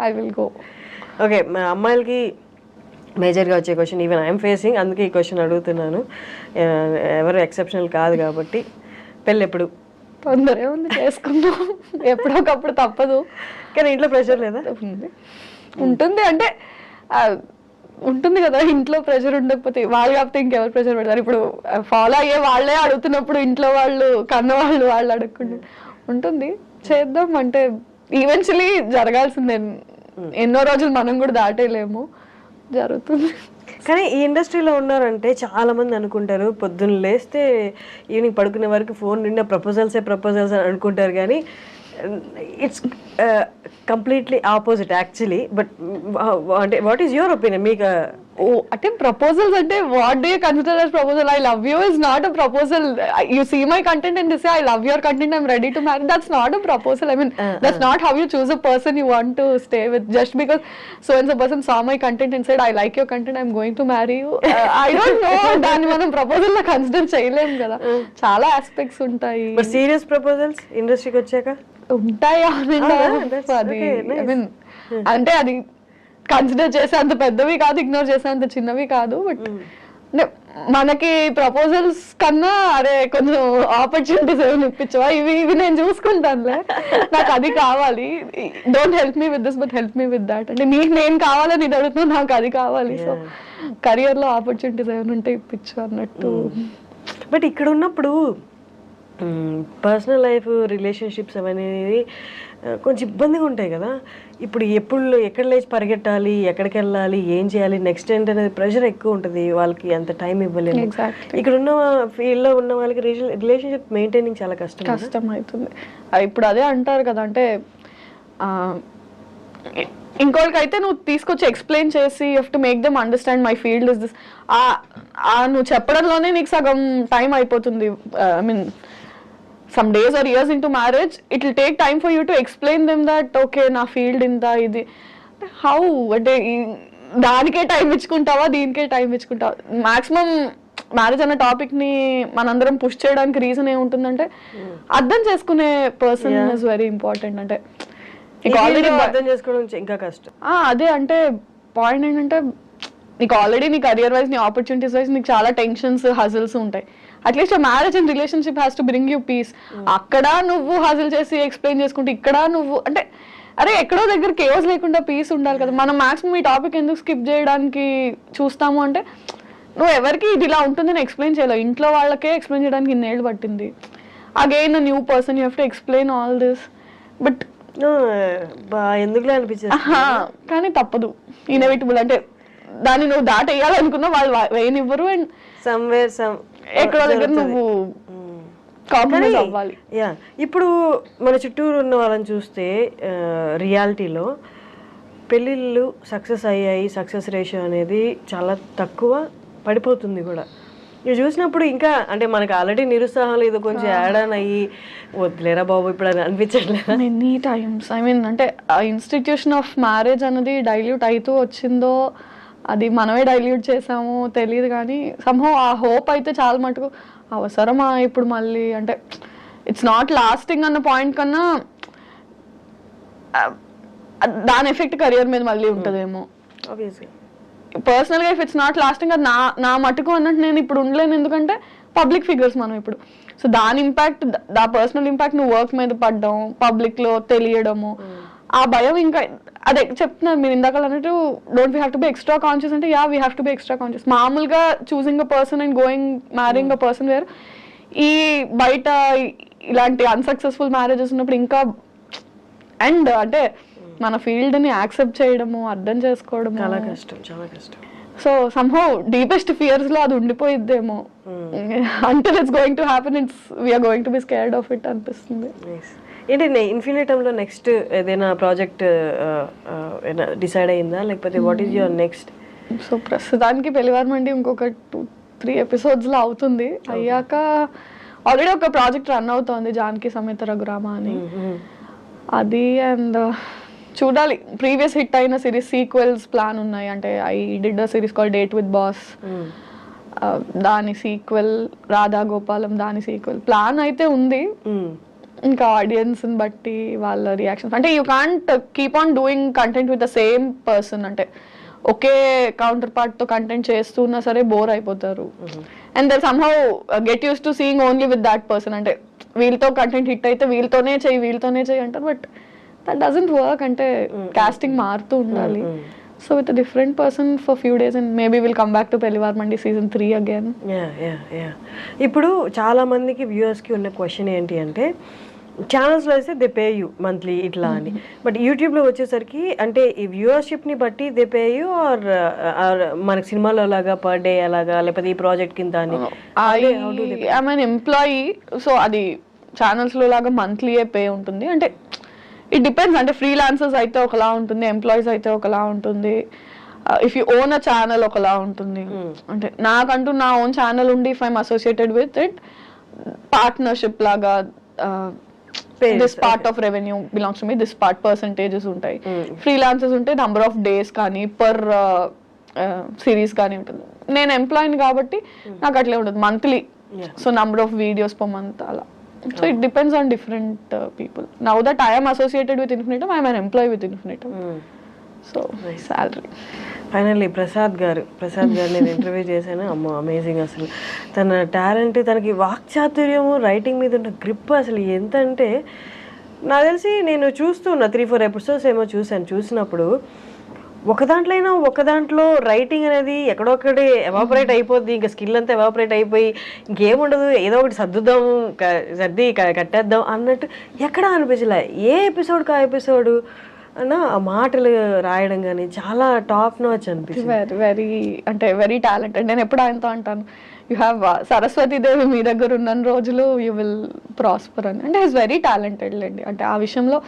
I will go. Okay, మా అమ్మాయిలకి మేజర్గా వచ్చే క్వశ్చన్, ఈవెన్ ఐఎమ్ ఫేసింగ్, అందుకే ఈ క్వశ్చన్ అడుగుతున్నాను. ఎవరు ఎక్సెప్షనల్ కాదు కాబట్టి. పెళ్ళి ఎప్పుడు? తొందరే ఉంది, చేసుకుందాం ఎప్పుడొకప్పుడు, తప్పదు. కానీ ఇంట్లో ప్రెషర్ లేదా? ఉంటుంది, అంటే ఉంటుంది కదా. ఇంట్లో ప్రెషర్ ఉండకపోతే వాళ్ళు కాకపోతే ఇంకెవరు ప్రెషర్ పెడతారు? ఇప్పుడు ఫాలో అయ్యే వాళ్ళే అడుగుతున్నప్పుడు ఇంట్లో వాళ్ళు కన్నవాళ్ళు వాళ్ళు అడగకుండా ఉంటుంది. చేద్దాం అంటే ఈవెన్చువలీ జరగాల్సిందే. ఎన్నో రోజులు మనం కూడా దాటేయలేము, జరుగుతుంది. కానీ ఈ ఇండస్ట్రీలో ఉన్నారంటే చాలా మంది అనుకుంటారు పొద్దున్న లేస్తే ఈవినింగ్ పడుకునే వరకు ఫోన్ నిండా ప్రపోజల్స్ అని అనుకుంటారు, కానీ it's completely opposite actually. But అంటే వాట్ ఈస్ యువర్ ఒపీనియన్? మీకు అంటే ప్రపోజల్స్ అంటే what do you consider as proposal? I love you is not a proposal. You see my content and say I love your content, I'm ready to marry. That's not a proposal. I mean that's not how you choose a person you want to stay with. Just because so and so person saw my content and said I like your content, I'm going to marry you. I don't know, దాన్ని మనం proposal లా consider చేయలేము కదా. చాలా aspects ఉంటాయి. But serious proposals ఇండస్ట్రీకి వచ్చాక ఉంటాయి. I mean అంటే అది కన్సిడర్ చేసే అంత పెద్దవి కాదు, ఇగ్నోర్ చేసే అంత చిన్నవి కాదు. బట్ అంటే మనకి ప్రపోజల్స్ కన్నా అరే కొంచెం ఆపర్చునిటీస్ ఏమైనా ఇప్పించవా, ఇవి నేను చూసుకుంటానులే, నాకు అది కావాలి, don't help me with this but help me with that. అంటే నీకు నేను కావాలని ఇది అడుగుతున్నా, నాకు అది కావాలి. సో కెరియర్లో ఆపర్చునిటీస్ ఏమైనా ఉంటే ఇప్పించు అన్నట్టు. బట్ ఇక్కడ ఉన్నప్పుడు పర్సనల్ లైఫ్, రిలేషన్షిప్స్ అనేది కొంచెం ఇబ్బందిగా ఉంటాయి కదా. ఇప్పుడు ఎక్కడ లేచి పరిగెట్టాలి, ఎక్కడికి వెళ్ళాలి, ఏం చేయాలి, నెక్స్ట్ ఏంటనేది ప్రెషర్ ఎక్కువ ఉంటుంది. వాళ్ళకి అంత టైం ఇవ్వలేదు. ఇక్కడ ఉన్న ఫీల్డ్లో ఉన్న వాళ్ళకి రిలేషన్షిప్ మెయింటైనింగ్ చాలా కష్టం అవుతుంది. ఇప్పుడు అదే అంటారు కదా, అంటే ఇంకోటికైతే నువ్వు తీసుకొచ్చి ఎక్స్ప్లెయిన్ చేసి you have to make them understand my field is this. నువ్వు చెప్పడంలోనే నీకు సగం టైం అయిపోతుంది. I mean some days or years into marriage, it will take time for you to explain them that okay na field inta idi how ante danike time ichukuntawa deenike time ichukuntawa. maximum marriage అనే topic ని మనందరం push చేయడానికి reason ఏముంటుందంటే అర్థం చేసుకునే person is very important. అంటే already అర్థం చేసుకోవడం ఇంకా కష్టం. అదే అంటే పాయింట్ ఏంటంటే నీకు ఆల్రెడీ నీ కెరియర్ వైజ్, నీ ఆపర్చునిటీస్ వైజ్ నీకు చాలా టెన్షన్స్, హజిల్స్ ఉంటాయి. At least marriage and relationship has to bring you peace. అక్కడ నువ్వు హజిల్ చేసి ఎక్స్ప్లెయిన్ చేసుకుంటే ఇక్కడ నువ్వు అంటే అరే ఎక్కడో దగ్గర కేవస్ లేకుండా పీస్ ఉండాలి కదా. మనం మాక్సిమం ఈ టాపిక్ ఎందుకు స్కిప్ చేయడానికి చూస్తాము అంటే నువ్వు ఎవరికి ఇది ఇలా ఉంటుంది నేను ఎక్స్ప్లెయిన్ చేయలేవు. ఇంట్లో వాళ్ళకే ఎక్స్ప్లెయిన్ చేయడానికి ఇన్నేళ్ళు పట్టింది. Again new person you have to explain all this. But ఎందుకులే అనిపించింది, కానీ తప్పదు, ఇన్ఎవిటబుల్. అంటే దాన్ని నువ్వు దాటేయాలనుకున్నా వాళ్ళు వేయనివ్వరు. అండ్ ఎక్కడో దగ్గర నువ్వు కాంప్రమైజ్ అవ్వాలి. ఇప్పుడు మన చుట్టూరు ఉన్న వాళ్ళని చూస్తే రియాలిటీలో పెళ్ళిళ్ళు సక్సెస్ అయ్యాయి, సక్సెస్ రేషియో అనేది చాలా తక్కువ, పడిపోతుంది కూడా. నువ్వు చూసినప్పుడు ఇంకా అంటే మనకు ఆల్రెడీ నిరుత్సాహం లేదు, కొంచెం యాడ్ ఆన్ అయ్యి వద్దులేరా బాబు ఇప్పుడు అని అనిపించట్లేదు? Many times. ఐ మీన్ అంటే ఆ ఇన్స్టిట్యూషన్ ఆఫ్ మ్యారేజ్ అనేది డైల్యూట్ అవుతూ వచ్చిందో అది మనమే డైల్యూట్ చేసామో తెలియదు, కానీ సంహౌ ఆ హోప్ అయితే చాలా మటుకు అవసరమా ఇప్పుడు మళ్ళీ అంటే ఇట్స్ నాట్ లాస్టింగ్ అన్న పాయింట్ కన్నా దాని ఎఫెక్ట్ కెరియర్ మీద మళ్ళీ ఉంటుందేమో. ఆబ్వియస్గా పర్సనల్గా ఇఫ్ ఇట్స్ నాట్ లాస్టింగ్ అది నా మటుకు అన్నట్టు నేను ఇప్పుడు ఉండలేను, ఎందుకంటే పబ్లిక్ ఫిగర్స్ మనం ఇప్పుడు. సో దాని ఇంపాక్ట్, దా పర్సనల్ ఇంపాక్ట్ నువ్వు వర్క్ మీద పడ్డం, పబ్లిక్లో తెలియడము, ఆ భయం ఇంకా అదే చెప్తున్నారు మీరు ఇందాక అన్నట్టు don't we have to be extra conscious అంటే yeah we have to be extra conscious. మామూలుగా choosing a person and going marrying a person where, ఈ బయట ఇలాంటి అన్సక్సెస్ఫుల్ మ్యారేజెస్ ఉన్నప్పుడు ఇంకా అండ్ అంటే మన ఫీల్డ్ని యాక్సెప్ట్ చేయడము, అర్థం చేసుకోవడము చాలా కష్టం, చాలా కష్టం. సో సమ్హౌ డీపెస్ట్ ఫియర్స్ లో అది ఉండిపోయిద్దేమో. Until it's going to happen it's we're going to be scared of it అనిపిస్తుంది. ఏంటి ఇన్ఫినిటంలో నెక్స్ట్ ఏదైనా ప్రాజెక్ట్ డిసైడ్ అయిందా, లేకపోతే what is your next? So ప్రస్తుతానికి పెళ్లివారమండి ఇంకొక 2-3 ఎపిసోడ్స్లో అవుతుంది. అయ్యాక ఆల్రెడీ ఒక ప్రాజెక్ట్ రన్ అవుతోంది, జానకి సమేత రఘురామ అని. అది అండ్ చూడాలి, ప్రీవియస్ హిట్ అయిన సిరీస్ సీక్వెల్స్ ప్లాన్ ఉన్నాయి. అంటే I did a series call date with boss, దాని సీక్వెల్ రాధా గోపాలం, దాని సీక్వెల్ ప్లాన్ అయితే ఉంది. ఇంకా ఆడియన్స్ని బట్టి వాళ్ళ రియాక్షన్స్, అంటే you can't keep on doing content with the same person. అంటే ఒకే కౌంటర్ పార్ట్తో కంటెంట్ చేస్తున్నా సరే బోర్ అయిపోతారు. And they somehow get used to seeing only with that person. అంటే వీళ్ళతో కంటెంట్ హిట్ అయితే వీళ్ళతోనే చెయ్యి అంటారు, బట్ దట్ డజంట్ వర్క్. అంటే కాస్టింగ్ మారుతూ ఉండాలి. So with different person for few days and maybe will come back to Pellivaramandi season 3 again. ఇప్పుడు చాలా మందికి వ్యూవర్స్కి ఉన్న క్వశ్చన్ ఏంటి అంటే, ఛానల్స్లో అయితే దే పే యూ మంత్లీ ఇట్లా అని, బట్ యూట్యూబ్లో వచ్చేసరికి అంటే ఈ వ్యూవర్షిప్ని బట్టి దే పే యూ ఆర్ మనకి సినిమాలో లాగా పర్ డే అలాగా, లేకపోతే ఈ ప్రాజెక్ట్ కింద అని? ఐ మీన్ ఎంప్లాయీ, సో అది ఛానల్స్లో లాగా మంత్లీయే పే ఉంటుంది. అంటే ఇట్ డిపెండ్స్, అంటే ఫ్రీలాన్సర్స్ అయితే ఒకలా ఉంటుంది, ఎంప్లాయీస్ అయితే ఒకలా ఉంటుంది, if you own a channel ఒకలా ఉంటుంది. అంటే నాకంటూ నా ఓన్ ఛానల్ ఉండి if I'm associated with it partnership లాగా this part of revenue belongs to me, this part percentages ఉంటాయి. ఫ్రీలాన్సర్స్ ఉంటే నంబర్ ఆఫ్ డేస్ కానీ పర్ సిరీస్ కానీ ఉంటుంది. నేను ఎంప్లాయీని కాబట్టి నాకు అట్లే ఉంటుంది monthly, so number of videos per month అలా. So it depends on different people. Now that I am associated with Infinitum, I am an employee with Infinitum. So salary. Finally Prasad గారు నేను ఇంటర్వ్యూ చేశాను. అమ్మో అమేజింగ్, అసలు తన talent, తనకి వాక్చాతుర్యము, writing మీద ఉన్న గ్రిప్ అసలు ఎంత అంటే, నాకు తెలిసి నేను చూస్తున్నా 3-4 ఎపిసోడ్స్ ఏమో చూసినప్పుడు ఒక దాంట్లో రైటింగ్ అనేది ఎక్కడొక్కడే ఎవాపరేట్ అయిపోద్ది, ఇంకా స్కిల్ అంతా ఎవాపరేట్ అయిపోయి ఇంకేముండదు, ఏదో ఒకటి సర్ది కట్టేద్దాం అన్నట్టు ఎక్కడ అనిపించలే. ఏ ఎపిసోడ్కి ఆ ఎపిసోడు అన్న ఆ మాటలు రాయడం కానీ చాలా టాప్ నాచ్ అనిపిస్తుంది. Very talented. నేను ఎప్పుడు ఆయనతో అంటాను, యూ హ్యావ్ సరస్వతీదేవి మీ దగ్గర ఉన్న రోజులు యూ విల్ ప్రాస్పర్ అని. అంటే ఈజ్ వెరీ టాలెంటెడ్ లేండి. అంటే ఆ విషయంలో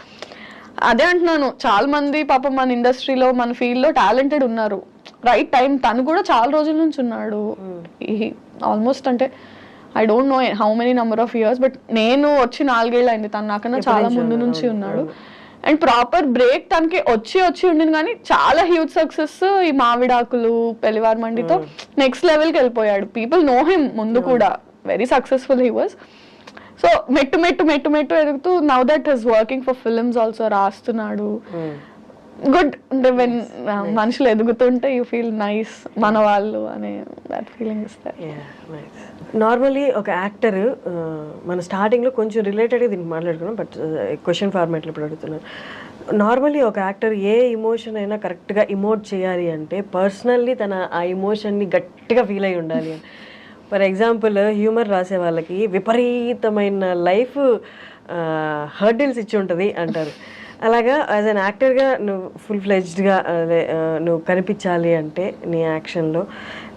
అదే అంటున్నాను, చాలా మంది పాపం మన ఇండస్ట్రీలో మన ఫీల్డ్లో టాలెంటెడ్ ఉన్నారు. రైట్ టైం తను కూడా చాలా రోజుల నుంచి ఉన్నాడు. ఆల్మోస్ట్ అంటే I don't know how many number of years, but నేను వచ్చి 4 ఏళ్ళు అయింది, తను నాకన్నా చాలా ముందు నుంచి ఉన్నాడు. అండ్ ప్రాపర్ బ్రేక్ తనకి వచ్చి ఉండింది, కానీ చాలా హ్యూజ్ సక్సెస్ ఈ మావిడాకులు పెళ్లివారమండితో నెక్స్ట్ లెవెల్కి వెళ్ళిపోయాడు. పీపుల్ నో హిమ్ ముందు కూడా, very successful he was. So మెట్టు ఎదుగుతూ now that is working for films also, రాస్తున్నాడు. గుడ్. అంటే వెన్ మనుషులు ఎదుగుతుంటే యూ ఫీల్ నైస్, మన వాళ్ళు అనే దట్ ఫీలింగ్ ఇస్తారు. నార్మల్లీ ఒక యాక్టర్, మన స్టార్టింగ్లో కొంచెం రిలేటెడ్గా దీనికి మాట్లాడుకున్నాం, బట్ క్వశ్చన్ ఫార్మాట్లో ఇప్పుడు అడుగుతున్నాను. నార్మల్లీ ఒక యాక్టర్ ఏ ఇమోషన్ అయినా కరెక్ట్గా ఇమోట్ చేయాలి అంటే పర్సనల్లీ తన ఆ ఇమోషన్ని గట్టిగా ఫీల్ అయి ఉండాలి. ఫర్ ఎగ్జాంపుల్ హ్యూమర్ రాసే వాళ్ళకి విపరీతమైన లైఫ్ హర్డిల్స్ ఇచ్చి ఉంటుంది అంటారు. అలాగా యాజ్ అన్ యాక్టర్గా నువ్వు ఫుల్ ఫ్లెడ్జ్డ్గా నువ్వు కనిపించాలి అంటే నీ యాక్షన్లో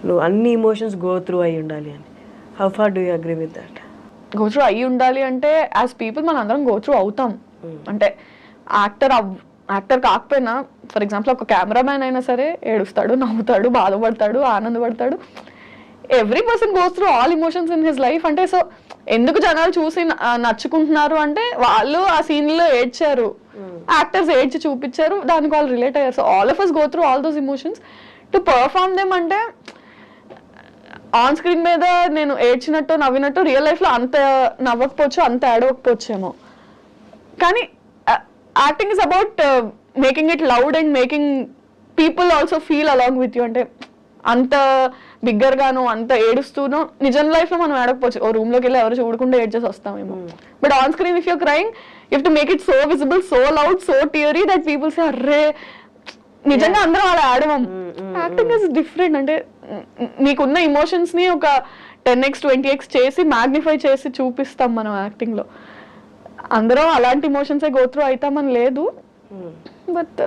నువ్వు అన్ని ఇమోషన్స్ గో త్రూ అయి ఉండాలి అని. How far do you agree with that? Go through అయ్యి ఉండాలి అంటే యాజ్ పీపుల్ మన అందరం గో త్రూ అవుతాం. అంటే యాక్టర్ కాకపోయినా ఫర్ ఎగ్జాంపుల్ ఒక కెమెరామ్యాన్ అయినా సరే ఏడుస్తాడు, నవ్వుతాడు, బాధపడతాడు, ఆనందపడతాడు. Every person goes through all emotions in his life. అంటే సో ఎందుకు జనాలు చూసి నచ్చుకుంటున్నారు అంటే వాళ్ళు ఆ సీన్ లో ఏడ్చారు, యాక్టర్స్ ఏడ్చి చూపించారు, దానికి వాళ్ళు రిలేట్ అయ్యారు. So all of us go through all those emotions to perform them. అంటే ఆన్ స్క్రీన్ మీద నేను ఏడ్చినట్టు నవ్వినట్టు రియల్ లైఫ్ లో అంత నవ్వకపోవచ్చు, అంత ఏడవకపోవచ్చేమో. కానీ acting is about making it loud and making people also feel along with you. అంటే అంత బిగ్గర్ గాను అంత ఏడుస్తూనో నిజం లైఫ్ లో మనం ఏడకపోవచ్చు, ఓ రూమ్ లోకి వెళ్ళి ఎవరు చూడకుండా ఏడ్చేసి వస్తామేమో. But on screen if you're crying you have to make it so visible, so loud, so teary that people say అర్రే నిజంగా అందరం అలా ఆడవం. Acting is different. అంటే నీకున్న ఎమోషన్స్ ని ఒక 10x 20x చేసి మ్యాగ్నిఫై చేసి చూపిస్తాం మనం యాక్టింగ్ లో. అందరం అలాంటి ఎమోషన్స్ గో త్రూ అవుతామని లేదు. బట్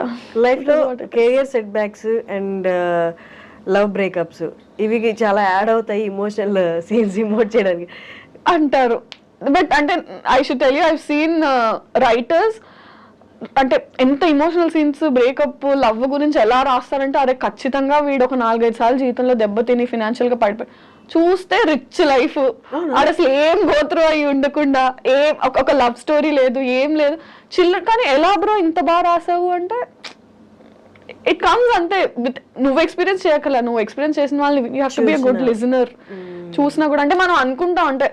లైఫ్ లో career set backs and love breakups ఇవి చాలా యాడ్ అవుతాయి ఇమోషనల్ సీన్స్ ఇమోట్ చేయడానికి అంటారు. బట్ అంటే I should tell you I seen writers అంటే ఎంత ఇమోషనల్ సీన్స్ బ్రేకప్ లవ్ గురించి ఎలా రాస్తారంటే అదే ఖచ్చితంగా వీడు ఒక 4-5 సార్లు జీవితంలో దెబ్బతిని ఫినాన్షియల్ గా పడిపోయి చూస్తే రిచ్ లైఫ్, ఆడ అసలు ఏం గోత్రూ అయి ఉండకుండా ఏం ఒక లవ్ స్టోరీ లేదు, ఏం లేదు, చిల్లర. కానీ ఎలా బ్రో ఇంత బాగా రాసావు అంటే ఇట్ కమ్స్ అంతే. నువ్వు ఎక్స్పీరియన్స్ చేయగల, నువ్వు ఎక్స్పీరియన్స్ చేసిన వాళ్ళని you have to be a good listener. చూసినా కూడా అంటే మనం అనుకుంటాం అంటే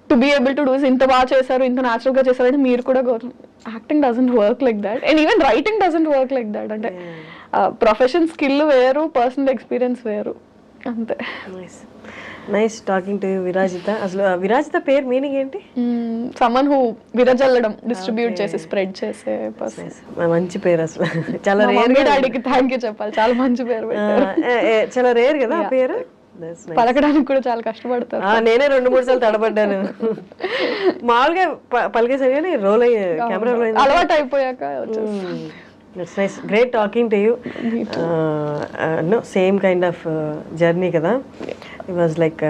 to be able to do ఇంత బాగా చేశారు, ఇంత న్యాచురల్ గా చేశారు అంటే మీరు కూడా acting doesn't work like that and even writing doesn't work like that. అంటే ప్రొఫెషన్ స్కిల్ వేరు, పర్సనల్ ఎక్స్పీరియన్స్ వేరు అంతే. Nice talking to Virajitha. అసలు విరాజిత పేరు మీనింగ్ ఏంటి? సమ్మన్ హూ విరజల్లడం, డిస్ట్రిబ్యూట్ చేసి స్ప్రెడ్ చేసే పర్సన్. మంచి పేరు అసలు. చాలా రేర్. డాడీకి థ్యాంక్ యూ చెప్పాలి, చాలా మంచి పేరు పెట్టారు. చాలా రేర్ కదా ఆ పేరు, పలకడానికి కూడా చాలా కష్టపడతారు. నేనే 2-3 సార్లు తడబడ్డాను. మామూలుగా పలికేసరి కానీ రోల్ అయ్యే కెమెరా అలవాటు అయిపోయాక. It's nice, great talking to you. No same kind of journey కదా. ఇట్ వాజ్ లైక్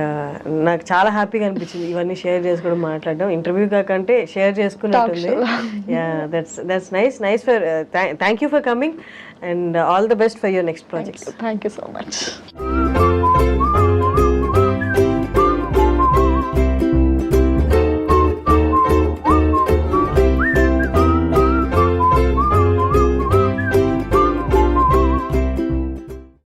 నాకు చాలా హ్యాపీగా అనిపించింది ఇవన్నీ షేర్ చేసుకోవడం, మాట్లాడడం. ఇంటర్వ్యూ కాకంటే షేర్ చేసుకున్నట్టుంది. Yeah that's nice for thank you for coming and all the best for your next project. Thank you so much.